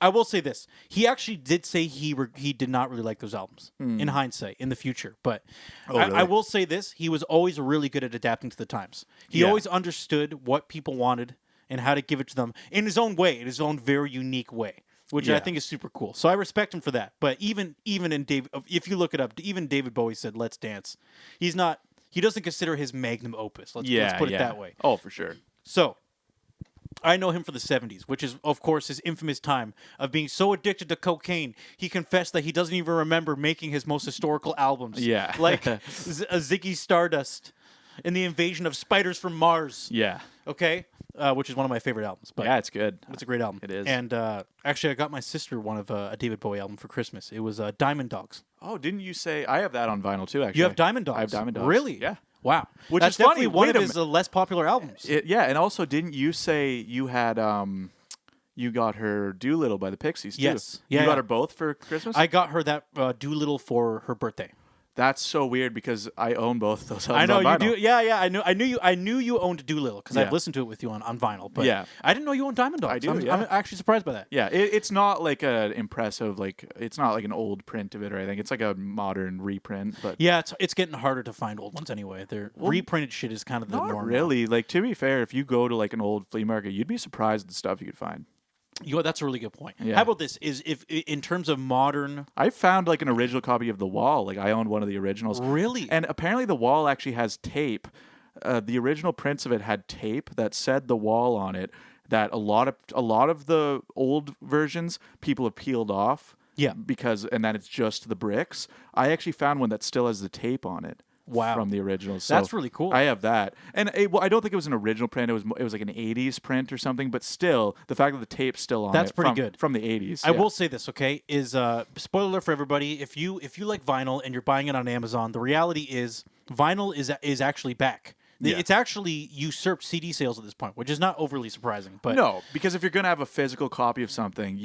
I will say this. He actually did say he did not really like those albums in hindsight, in the future. But Oh, really? I will say this. He was always really good at adapting to the times. He Yeah. always understood what people wanted and how to give it to them in his own way, in his own very unique way, which I Yeah. think is super cool. So I respect him for that. But even in David, if you look it up, even David Bowie said "Let's Dance." He doesn't consider his magnum opus. Let's put it that way. Oh, for sure. So, I know him for the 70s, which is, of course, his infamous time of being so addicted to cocaine, he confessed that he doesn't even remember making his most historical albums. Yeah. Like Ziggy Stardust and the Invasion of Spiders from Mars. Yeah. Okay? Which is one of my favorite albums. But Yeah, it's good. it's a great album. It is. And actually, I got my sister one of a David Bowie album for Christmas. It was Diamond Dogs. Oh, didn't you say I have that on vinyl too? Actually, You have Diamond Dogs? I have Diamond Dogs. Really? Yeah. Wow. Which That's is funny. definitely one Wait of a his less popular albums. Yeah, and also didn't you say you had you got her Doolittle by the Pixies too? Yes. You Yeah, got yeah. her both for Christmas? I got her that Doolittle for her birthday. That's so weird because I own both those I albums know on you vinyl. do. Yeah. I knew you owned Doolittle because Yeah. I've listened to it with you on vinyl. But Yeah. I didn't know you owned Diamond Dogs. I do, I'm, yeah. I'm actually surprised by that. Yeah, it's not like an impressive, like it's not like an old print of it or anything. It's like a modern reprint, but Yeah, it's getting harder to find old ones anyway. They're reprinted shit is kind of the not norm. now. really. Like to be fair, if you go to like an old flea market, you'd be surprised at the stuff you could find. That's a really good point. Yeah. How about this? Is if in terms of modern, I found like an original copy of The Wall. Like I owned one of the originals. really? And apparently The Wall actually has tape. The original prints of it had tape that said The Wall on it. That a lot of the old versions people have peeled off. Yeah. And then it's just the bricks. I actually found one that still has the tape on it. Wow. From the original. So That's really cool. I have that, and I don't think it was an original print. It was like an '80s print or something. But still, the fact that the tape's still on That's it pretty from, good. from the '80s. I will say this, okay? Is spoiler alert for everybody. If you like vinyl and you're buying it on Amazon, the reality is vinyl is actually back. Yeah. It's actually usurped CD sales at this point, which is not overly surprising. But No, because if you're gonna have a physical copy of something,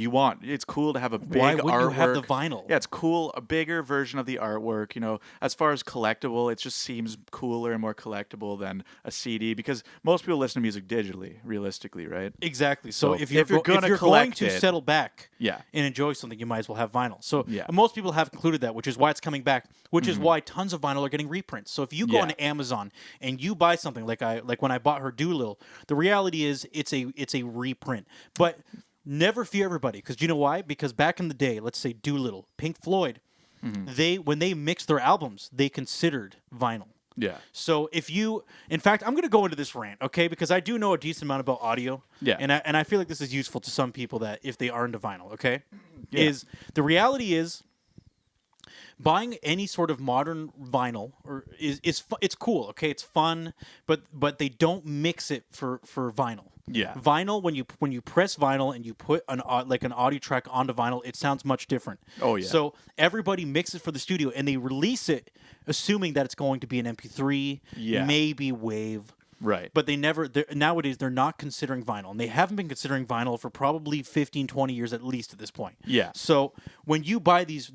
it's cool to have a big why artwork. would you have the vinyl? Yeah, it's cool, a bigger version of the artwork. You know, as far as collectible, it just seems cooler and more collectible than a CD because most people listen to music digitally, realistically, right? Exactly. So So if you're gonna going collect to it- settle back Yeah. and enjoy something, you might as well have vinyl. So Yeah. most people have concluded that, which is why it's coming back, which is why tons of vinyl are getting reprints. So if you go Yeah. on Amazon and you buy something like when I bought her Doolittle, the reality is it's a reprint. But never fear everybody, because you know why? Because back in the day, let's say Doolittle, Pink Floyd, when they mixed their albums, they considered vinyl. Yeah. So if you, in fact, I'm going to go into this rant, okay? Because I do know a decent amount about audio. Yeah. And I feel like this is useful to some people that if they are into vinyl, okay? Yeah. Is the reality is buying any sort of modern vinyl or it's cool, okay? It's fun, but they don't mix it for vinyl. Yeah. Vinyl, when you press vinyl and you put an audio track onto vinyl, it sounds much different. Oh, yeah. So everybody mixes for the studio and they release it assuming that it's going to be an MP3, Yeah. maybe wave. Right. But nowadays they're not considering vinyl, and they haven't been considering vinyl for probably 15, 20 years at least at this point. Yeah. So when you buy these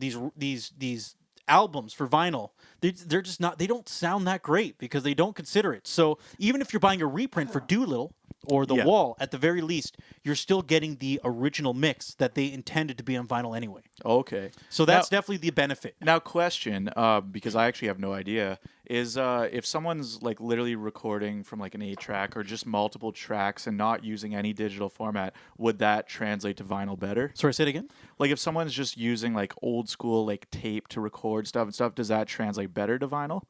albums for vinyl, they're just not. They don't sound that great because they don't consider it. So even if you're buying a reprint for Doolittle or The Yeah. Wall, at the very least, you're still getting the original mix that they intended to be on vinyl anyway. Okay. So that's definitely the benefit. Now, question, because I actually have no idea, is if someone's like literally recording from like an 8-track or just multiple tracks and not using any digital format, would that translate to vinyl better? Sorry, say it again. Like if someone's just using like old school like tape to record stuff and stuff, does that translate better to vinyl?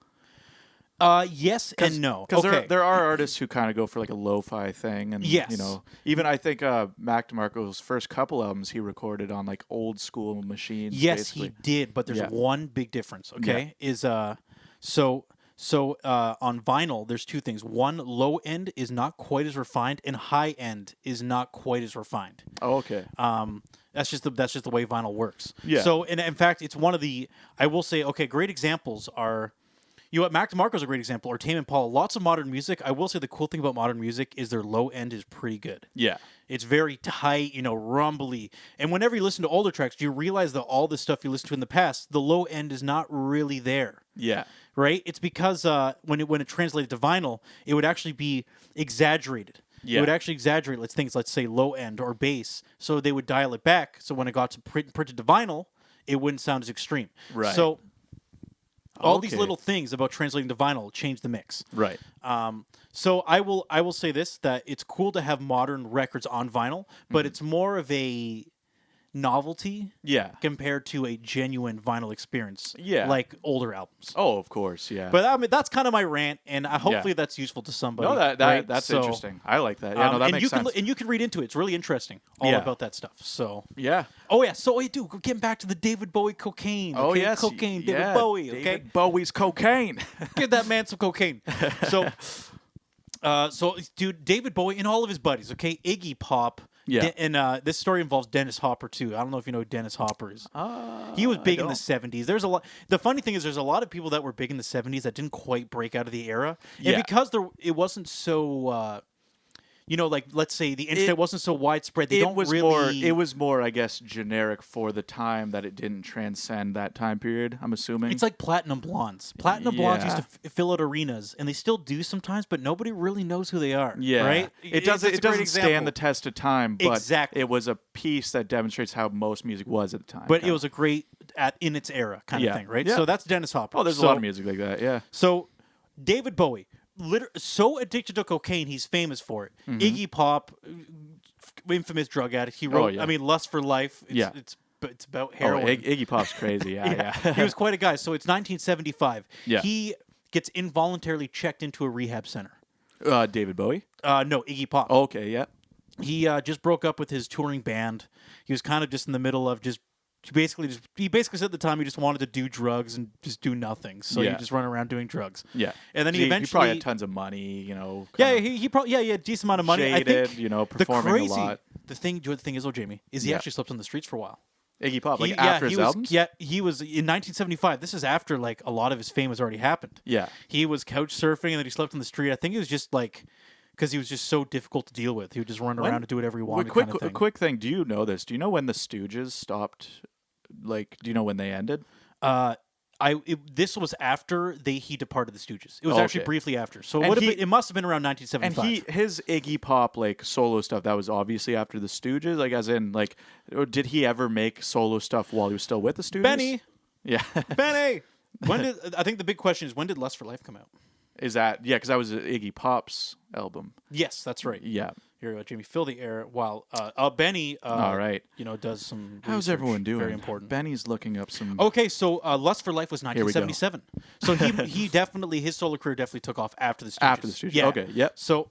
Yes and no. Because Okay. there are artists who kind of go for like a lo-fi thing, and Yes. you know, even I think Mac DeMarco's first couple albums he recorded on like old school machines. Yes, basically. he did, but there's Yeah. one big difference. Okay, is so on vinyl, there's two things. One, low end is not quite as refined, and high end is not quite as refined. Oh, okay. That's just the way vinyl works. Yeah. So, and in fact, it's one of the, I will say, okay, great examples are. You know what? Mac DeMarco's a great example, or Tame Impala. Lots of modern music. I will say the cool thing about modern music is their low end is pretty good. Yeah. It's very tight, rumbly. And whenever you listen to older tracks, you realize that all the stuff you listened to in the past, the low end is not really there. Yeah. Right? It's because when it translated to vinyl, it would actually be exaggerated. Yeah. It would actually exaggerate let's say low end or bass. So they would dial it back. So when it got to printed to vinyl, it wouldn't sound as extreme. Right. So all these Okay. little things about translating to vinyl change the mix. Right. So I will say this, that it's cool to have modern records on vinyl, but it's more of a novelty Yeah. compared to a genuine vinyl experience. Yeah. Like older albums. Oh, of course. Yeah. But I mean, that's kind of my rant, and hopefully that's useful to somebody. no, that right? that's So, interesting. I like that. Yeah. No, that and makes you sense. can you can read into it. It's really interesting all Yeah. about that stuff. So Yeah. oh yeah, so dude, getting back to the David Bowie cocaine. Oh okay? yes. Cocaine, David yeah. Bowie. Okay, David Bowie's cocaine. give that man some cocaine. So, dude, David Bowie and all of his buddies, okay? Iggy Pop. Yeah. And this story involves Dennis Hopper, too. I don't know if you know who Dennis Hopper is. He was big in the 70s. There's a lot. The funny thing is there's a lot of people that were big in the 70s that didn't quite break out of the era. And Yeah. because it wasn't so... like let's say the internet wasn't so widespread. They it don't was really. more. It was more, I guess, generic for the time that it didn't transcend that time period. I'm assuming. It's like Platinum Blondes. Platinum Blondes used Yeah. to fill out arenas, and they still do sometimes, but nobody really knows who they are. yeah, right. It doesn't. It's a It great doesn't example. stand the test of time. But Exactly. it was a piece that demonstrates how most music was at the time. But kinda. it was a great in its era kind Yeah. of thing, right? Yeah. So that's Dennis Hopper. Oh, there's so, a lot of music like that. Yeah. So David Bowie, so addicted to cocaine, he's famous for it. Mm-hmm. Iggy Pop, infamous drug addict. He wrote, yeah. I mean, Lust for Life. Yeah. It's about Oh, heroin. Iggy Pop's crazy. Yeah. Yeah. He was quite a guy. So it's 1975. Yeah. He gets involuntarily checked into a rehab center. David Bowie. No, Iggy Pop. Okay. Yeah. He just broke up with his touring band. He was kind of just in the middle of he basically said at the time he just wanted to do drugs and just do nothing. So Yeah. he just run around doing drugs. Yeah. And then he eventually he probably had tons of money. Yeah, he probably he had a decent amount of money. Jaded, I think performing a lot. The thing is, Jamie, is he Yeah. actually slept on the streets for a while. Iggy Pop, like He- after he his was, albums. Yeah, he was in 1975. This is after like a lot of his fame has already happened. Yeah. He was couch surfing and then he slept on the street. I think it was just like because he was just so difficult to deal with. He would just run around and do whatever he wanted. Quick, kind of thing. quick thing. Do you know this? Do you know when the Stooges stopped? Like, do you know when they ended? This was after he departed the Stooges. It was Oh, actually okay. briefly after. So And it must have been around 1975. And his Iggy Pop like solo stuff that was obviously after the Stooges. Like, as in, like, or did he ever make solo stuff while he was still with the Stooges? Benny, Yeah. Benny. I think the big question is when did Lust for Life come out? Is that because that was Iggy Pop's album? Yes, that's right. Yeah. Here, Jamie, fill the air while Benny, All right. does some How's research. everyone doing? Very important. Benny's looking up some. Okay, so Lust for Life was Here we go. 1977. So he definitely his solo career definitely took off after the Stooges. After the Stooges. Yeah. Okay, yep. So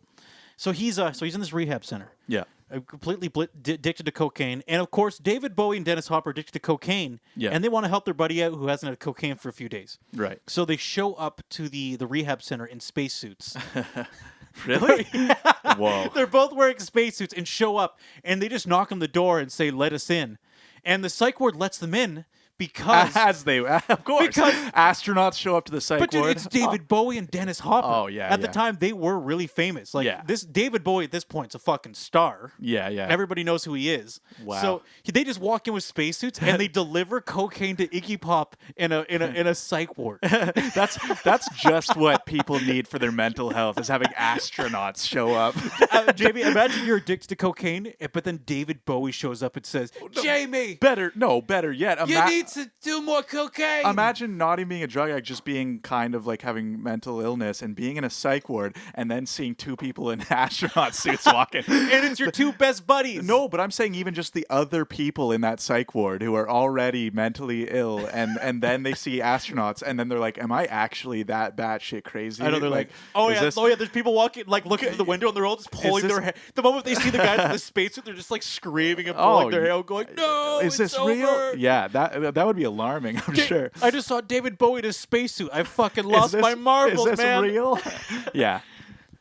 he's in this rehab center. Yeah. Completely addicted to cocaine, and of course David Bowie and Dennis Hopper are addicted to cocaine. Yeah. And they want to help their buddy out who hasn't had cocaine for a few days. Right. So they show up to the rehab center in spacesuits. Really? Whoa. They're both wearing spacesuits and show up, and they just knock on the door and say, "Let us in." And the psych ward lets them in because Of course, Because- astronauts show up to the psych But dude, ward. it's David Bowie and Dennis Hopper. Oh, yeah, At the yeah. time, they were really famous. Like Yeah. this David Bowie at this point's a fucking star. Yeah, yeah. Everybody knows who he is. Wow. So they just walk in with spacesuits and they deliver cocaine to Iggy Pop in a psych ward. That's just what people need for their mental health, is having astronauts show up. Jamie, imagine you're addicted to cocaine, but then David Bowie shows up and says, "Jamie, Better yet. you need to do more cocaine." Imagine not even being a drug addict, just being kind of like having mental illness and being in a psych ward and then seeing two people in astronaut suits walking. And it's your two best buddies. No, but I'm saying even just the other people in that psych ward who are already mentally ill, and then they see astronauts, and then they're like, "Am I actually that batshit crazy?" I know they're like, is oh yeah. There's people walking, like looking through the window, and they're all just pulling their hair. The moment they see the guys in the spacesuit, they're just like screaming and pulling their hair, out, going, "No, is it's this over." real? Yeah, that would be alarming. I'm sure. I just saw David Bowie in a spacesuit. I fucking lost my marbles, is this man. real? Yeah,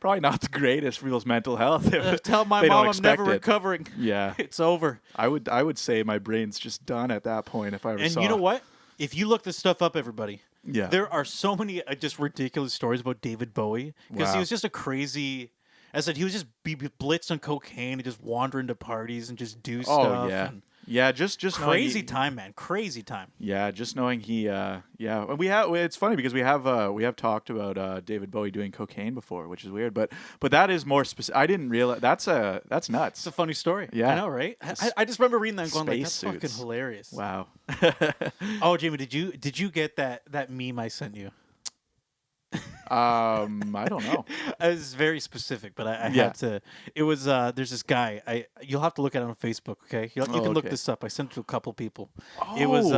probably not the greatest for people's mental health. Tell my They don't mom I'm expect never it. recovering. Yeah, It's over. I would say my brain's just done at that point if I ever And saw. you know what? If you look this stuff up, everybody, Yeah. there are so many just ridiculous stories about David Bowie because he Wow. was just a crazy. As I said, he was just be blitzed on cocaine and just wander into parties and just do Oh stuff. yeah, and yeah. Just knowing crazy time, man. Crazy time. Yeah, just knowing he. Yeah, and we have. It's funny because we have talked about David Bowie doing cocaine before, which is weird. But that is more specific. I didn't realize that's nuts. It's a funny story. Yeah. I know, right? I just remember reading that and going like, "That's Spacesuits. fucking hilarious." Wow. Oh, Jamie, did you get that meme I sent you? I don't know. It's very specific, but I Yeah. had to. It was there's this guy. You'll have to look at it on Facebook. Okay, you can look okay. this up. I sent it to a couple people. It was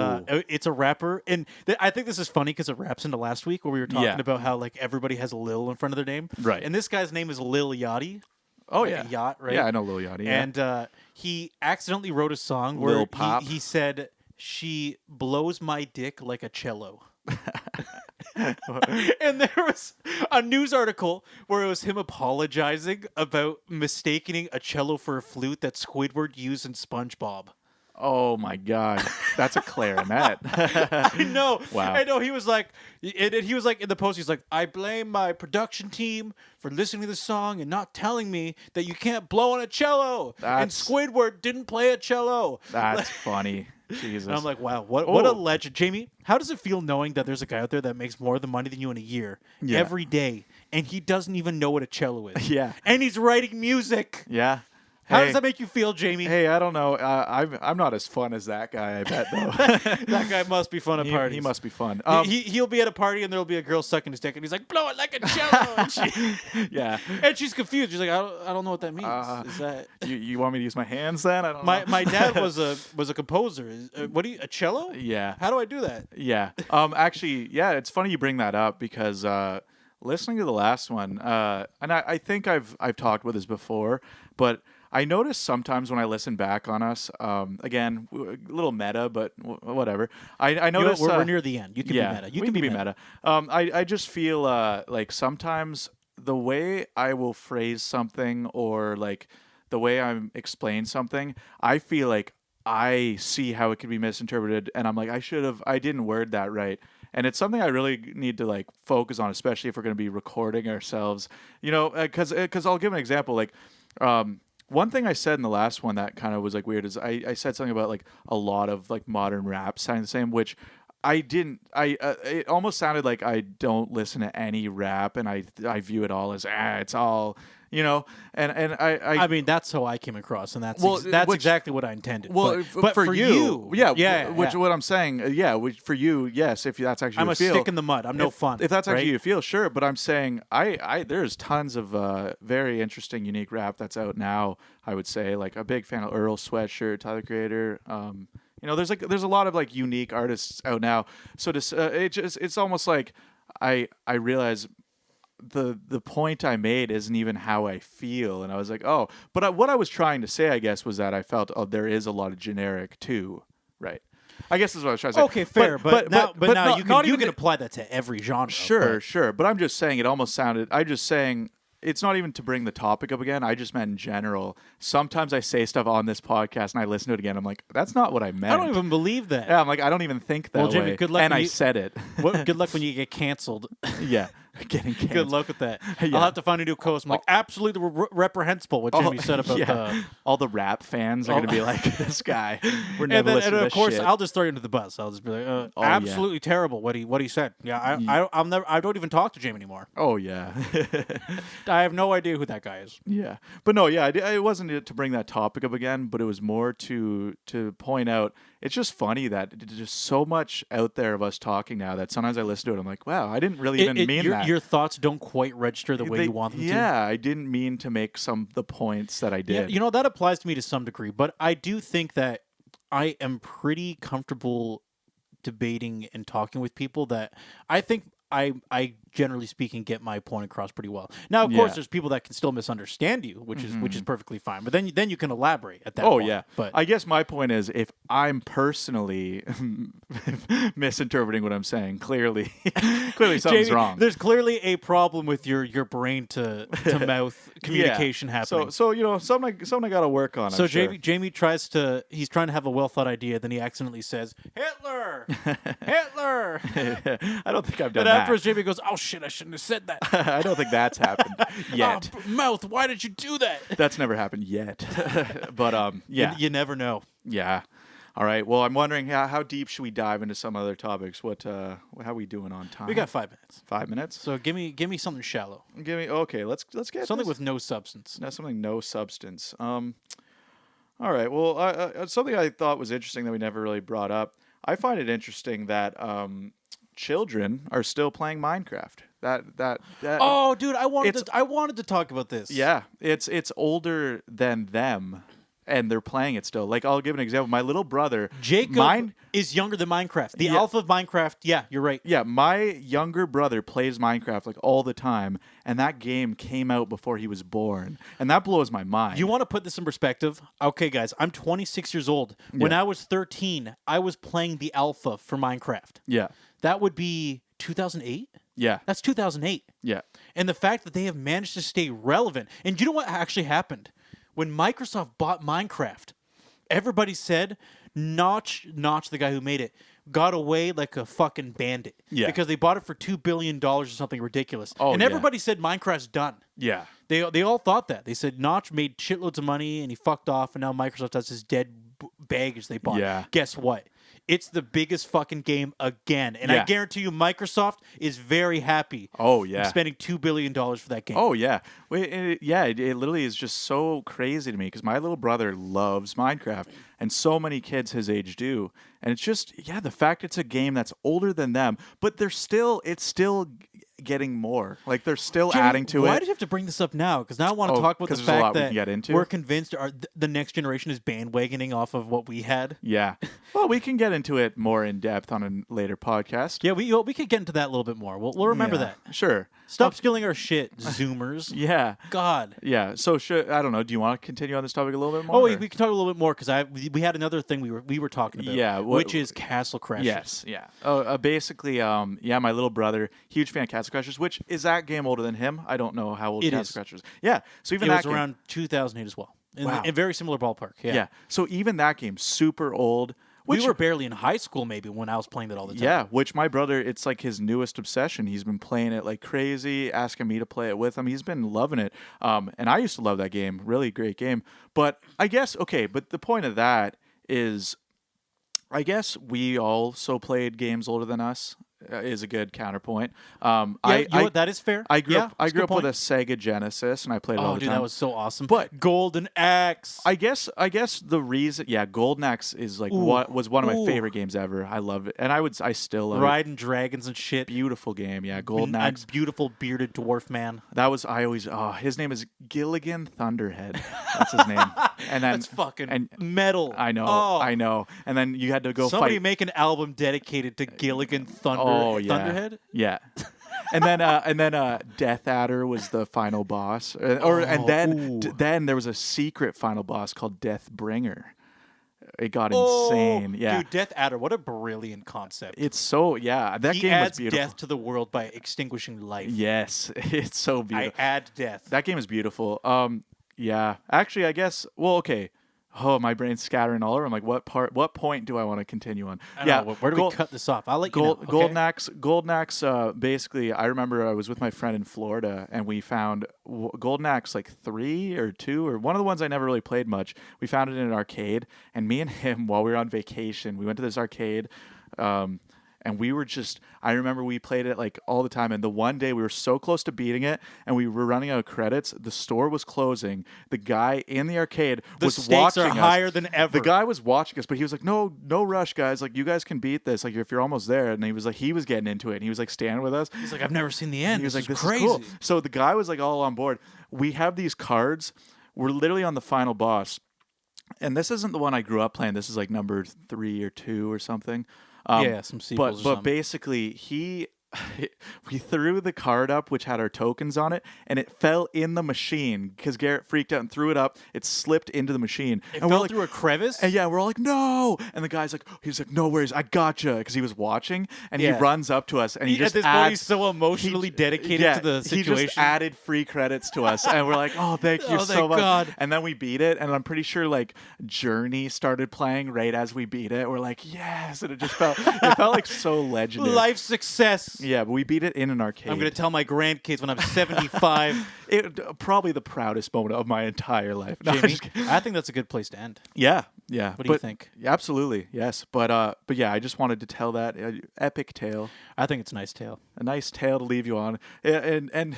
it's a rapper, and I think this is funny because it wraps into last week where we were talking Yeah. about how like everybody has a Lil in front of their name, Right. And this guy's name is Lil Yachty. Oh like yeah, a yacht, right? Yeah, I know Lil Yachty. Yeah. And he accidentally wrote a song where Lil Pop. he said, "She blows my dick like a cello." And there was a news article where it was him apologizing about mistaking a cello for a flute that Squidward used in SpongeBob. Oh my God, that's a clarinet. I know. Wow. I know. He was like, he was like in the post. He's like, "I blame my production team for listening to the song and not telling me that you can't blow on a cello." And That's- Squidward didn't play a cello. That's funny. Jesus. And I'm like, wow, what a Oh. legend. Jamie, how does it feel knowing that there's a guy out there that makes more money than you in a year Yeah. every day, and he doesn't even know what a cello is? Yeah. And he's writing music. Yeah. How Hey. does that make you feel, Jamie? Hey, I don't know. I'm not as fun as that guy. I bet though. That guy must be fun at parties. he must be fun. He'll be at a party and there'll be a girl sucking his dick and he's like, "Blow it like a cello." yeah. And she's confused. She's like, I don't know what that means. Is that You want me to use my hands then? I don't my know. my dad was a composer. What do you a cello? Yeah. How do I do that? Yeah. Actually, yeah, it's funny you bring that up because listening to the last one, and I think I've talked with this before, but I notice sometimes when I listen back on us, again, a little meta, but whatever. I You know, notice we're near the end. You can be meta. You we can can be be meta. I just feel like sometimes the way I will phrase something or like the way I explain something, I feel like I see how it could be misinterpreted, and I'm like, I didn't word that right. And it's something I really need to like focus on, especially if we're going to be recording ourselves. You know, because I'll give an example. Like, one thing I said in the last one that kind of was like weird is I said something about like a lot of like modern rap sounding the same, which I didn't. It almost sounded like I don't listen to any rap, and I view it all as it's all you know, and I mean, that's how I came across, and that's Well, that's which- exactly what I intended. well, but for you, yeah, yeah, which yeah. what I'm saying, for you, yes, if that's actually I'm your a feel, stick in the mud. I'm no if, fun. If that's actually right? your feel, sure. But I'm saying, there's tons of very interesting, unique rap that's out now. I would say, like a big fan of Earl Sweatshirt, Tyler Creator. There's a lot of like unique artists out now. So it's almost like I realize the point I made isn't even how I feel, and I was like, oh, but what I was trying to say, I guess, was that I felt, oh, there is a lot of generic too, right? I guess is what I was trying to say. Okay, fair, but now not, you not can even apply that to every genre. sure, but- sure, but I'm just saying it almost sounded. I just saying. It's not even to bring the topic up again. I just meant in general. Sometimes I say stuff on this podcast and I listen to it again. I'm like, that's not what I meant. I don't even believe that. Yeah, I'm like, I don't even think that Well, Jimmy, way. good luck and when I you- said it. Good luck when you get canceled. Yeah, getting canceled. Good luck with that. Yeah. I'll have to find a new co-host. I'm like, absolutely reprehensible what Jimmy said about the. all the rap fans are gonna be like, this guy. We're And never then, listening and to of this course, shit. I'll just throw you under the bus. I'll just be like, yeah. absolutely terrible what he said. Yeah, I'll never. I don't even talk to Jamie anymore. Oh yeah, I have no idea who that guy is. yeah. But no, yeah. It wasn't to bring that topic up again, but it was more to point out. It's just funny that there's just so much out there of us talking now that sometimes I listen to it. I'm like, wow, I didn't really even mean that. Your thoughts don't quite register the way you want them to. Yeah, I didn't mean to make the points that I did. Yeah, that applies to me to some degree, but I do think that I am pretty comfortable debating and talking with people that I think I generally speaking get my point across pretty well. Now, of course, Yeah. there's people that can still misunderstand you, which is perfectly fine. But then you can elaborate at that Oh point. yeah, But I guess my point is, if I'm personally misinterpreting what I'm saying, clearly something's Jamie, wrong. there's clearly a problem with your brain to mouth communication happening. So something I got to work on. So I'm sure. Jamie he's trying to have a well thought idea, then he accidentally says Hitler, Hitler, I don't think I've done and that. afterwards Jamie goes, "Oh shit, I shouldn't have said that." I don't think that's happened yet. Mouth, why did you do that? That's never happened yet. But yeah, You never know. yeah. All right. Well, I'm wondering how deep should we dive into some other topics? How are we doing on time? We got 5 minutes, 5 minutes. so give me something shallow, Okay. Let's get something this. with no substance. Something no substance. All right. Well, something I thought was interesting that we never really brought up. I find it interesting that children are still playing Minecraft. That. Oh, dude, I wanted to talk about this. Yeah, it's older than them, and they're playing it still. Like, I'll give an example. My little brother, Jacob is younger than Minecraft. The alpha of Minecraft. Yeah, you're right. Yeah, my younger brother plays Minecraft like all the time, and that game came out before he was born, and that blows my mind. You want to put this in perspective? Okay, guys, I'm 26 years old. When I was 13, I was playing the alpha for Minecraft. Yeah, That would be 2008? yeah, That's 2008. yeah. And the fact that they have managed to stay relevant. And you know what actually happened? When Microsoft bought Minecraft, everybody said Notch, the guy who made it, got away like a fucking bandit. Yeah. Because they bought it for $2 billion or something ridiculous. Oh, and yeah. everybody said Minecraft's done. Yeah. They all thought that. They said Notch made shitloads of money and he fucked off, and now Microsoft has this dead baggage they bought. Yeah. Guess what? It's the biggest fucking game again. And Yeah. I guarantee you Microsoft is very happy Oh, yeah. spending $2 billion for that game. Oh yeah, it literally is just so crazy to me because my little brother loves Minecraft, and so many kids his age do, and it's just the fact it's a game that's older than them, but it's still getting more. Like, they're still Jimmy, adding to why it. did you have to bring this up now? Because now I want to Oh, talk about the 'cause there's a lot fact we that can get into. we're convinced the next generation is bandwagoning off of what we had. Yeah, well, we can get into it more in depth on a later podcast. Yeah, we could get into that a little bit more. We'll remember Yeah, that. Sure. Stop stealing our shit, Zoomers. Yeah. God. Yeah. So I don't know. Do you want to continue on this topic a little bit more? Oh, or- we can talk a little bit more because we had another thing we were talking about. Yeah, which is Castle Crashers. Yes, yeah. Basically, my little brother, huge fan of Castle Crashers, which is that game older than him? I don't know how old It Castle is. Crashers is. Yeah, so even It that was game, around 2008 as well. Wow. In very similar ballpark. Yeah. yeah. So even that game, super old. Which, We were barely in high school maybe when I was playing that all the time. yeah, which my brother, it's like his newest obsession. He's been playing it like crazy, asking me to play it with him. He's been loving it. And I used to love that game. Really great game. But I guess, but the point of that is, I guess we also played games older than us. is a good counterpoint. Yeah, you know what? That is fair. I grew Yeah, up that's a good with a point. Sega Genesis, and I played it all Oh, the dude, time. that was so awesome. But Golden Axe. I guess the reason, yeah, Golden Axe is like Ooh, what was one of my ooh, favorite games ever. I love it, and I still love it. riding dragons and shit. Beautiful game, yeah. Golden A Axe. beautiful bearded dwarf man. That was I always. Oh, his name is Gilligan Thunderhead. That's his name. And then That's fucking and metal. I know, Oh, I know. And then you had to go somebody fight. make an album dedicated to Gilligan Oh yeah, Thunderhead. yeah. And then Death Adder was the final boss, and Oh, ooh. then there was a secret final boss called Deathbringer. It got Oh, insane. Yeah, dude, Death Adder. What a brilliant concept. it's so yeah. That He game was adds beautiful. death to the world by extinguishing life. Yes, it's so I beautiful. add death. That game is beautiful. Yeah. Actually, I guess. Well, okay. Oh, my brain's scattering all over. I'm like, what point do I want to continue on? I Yeah. don't know, where do we Gold, cut this off? I'll let you know. Okay? Golden Axe. Basically, I remember I was with my friend in Florida, and we found Golden Axe like 3 or 2 or one of the ones I never really played much. We found it in an arcade, and me and him, while we were on vacation, we went to this arcade. And we were just, I remember we played it like all the time. And the one day we were so close to beating it and we were running out of credits. The store was closing. The guy in the arcade The was stakes watching are us. higher than ever. The guy was watching us, but he was like, no rush, guys. Like, you guys can beat this. Like, if you're almost there. And he was getting into it. And he was like standing with us. He's like, I've never seen the end. He was like, this this is is crazy. cool. So the guy was like all on board. We have these cards. We're literally on the final boss. And this isn't the one I grew up playing. This is like number 3 or 2 or something. Yeah, some sequels or But something. basically, we threw the card up, which had our tokens on it, and it fell in the machine because Garrett freaked out and threw it up. It slipped into the machine. It and fell we're like, through a crevice? and yeah, we're all like, no. And the guy's like, no worries, I gotcha, because he was watching, and Yeah. he runs up to us, and he At just this point, adds, he's so emotionally dedicated yeah, to the situation. He just added free credits to us, and we're like, oh, thank you Oh, so thank much. God. And then we beat it, and I'm pretty sure like Journey started playing right as we beat it. We're like, yes, and it felt like so legendary. Life success. Yeah, but we beat it in an arcade. I'm going to tell my grandkids when I'm 75. Probably the proudest moment of my entire life. No, I'm Jamie, just kidding. I think that's a good place to end. Yeah. What do you think? Absolutely, yes. But yeah, I just wanted to tell that epic tale, I think it's a nice tale. a nice tale to leave you on, and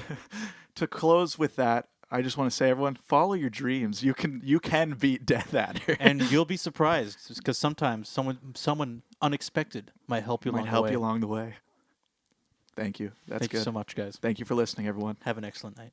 to close with that. I just want to say, everyone, follow your dreams. You can beat Death Adder, And you'll be surprised because sometimes someone unexpected might help you along might the help way. you along the way. Thank you. That's Thank good. you so much, guys. Thank you for listening, everyone. Have an excellent night.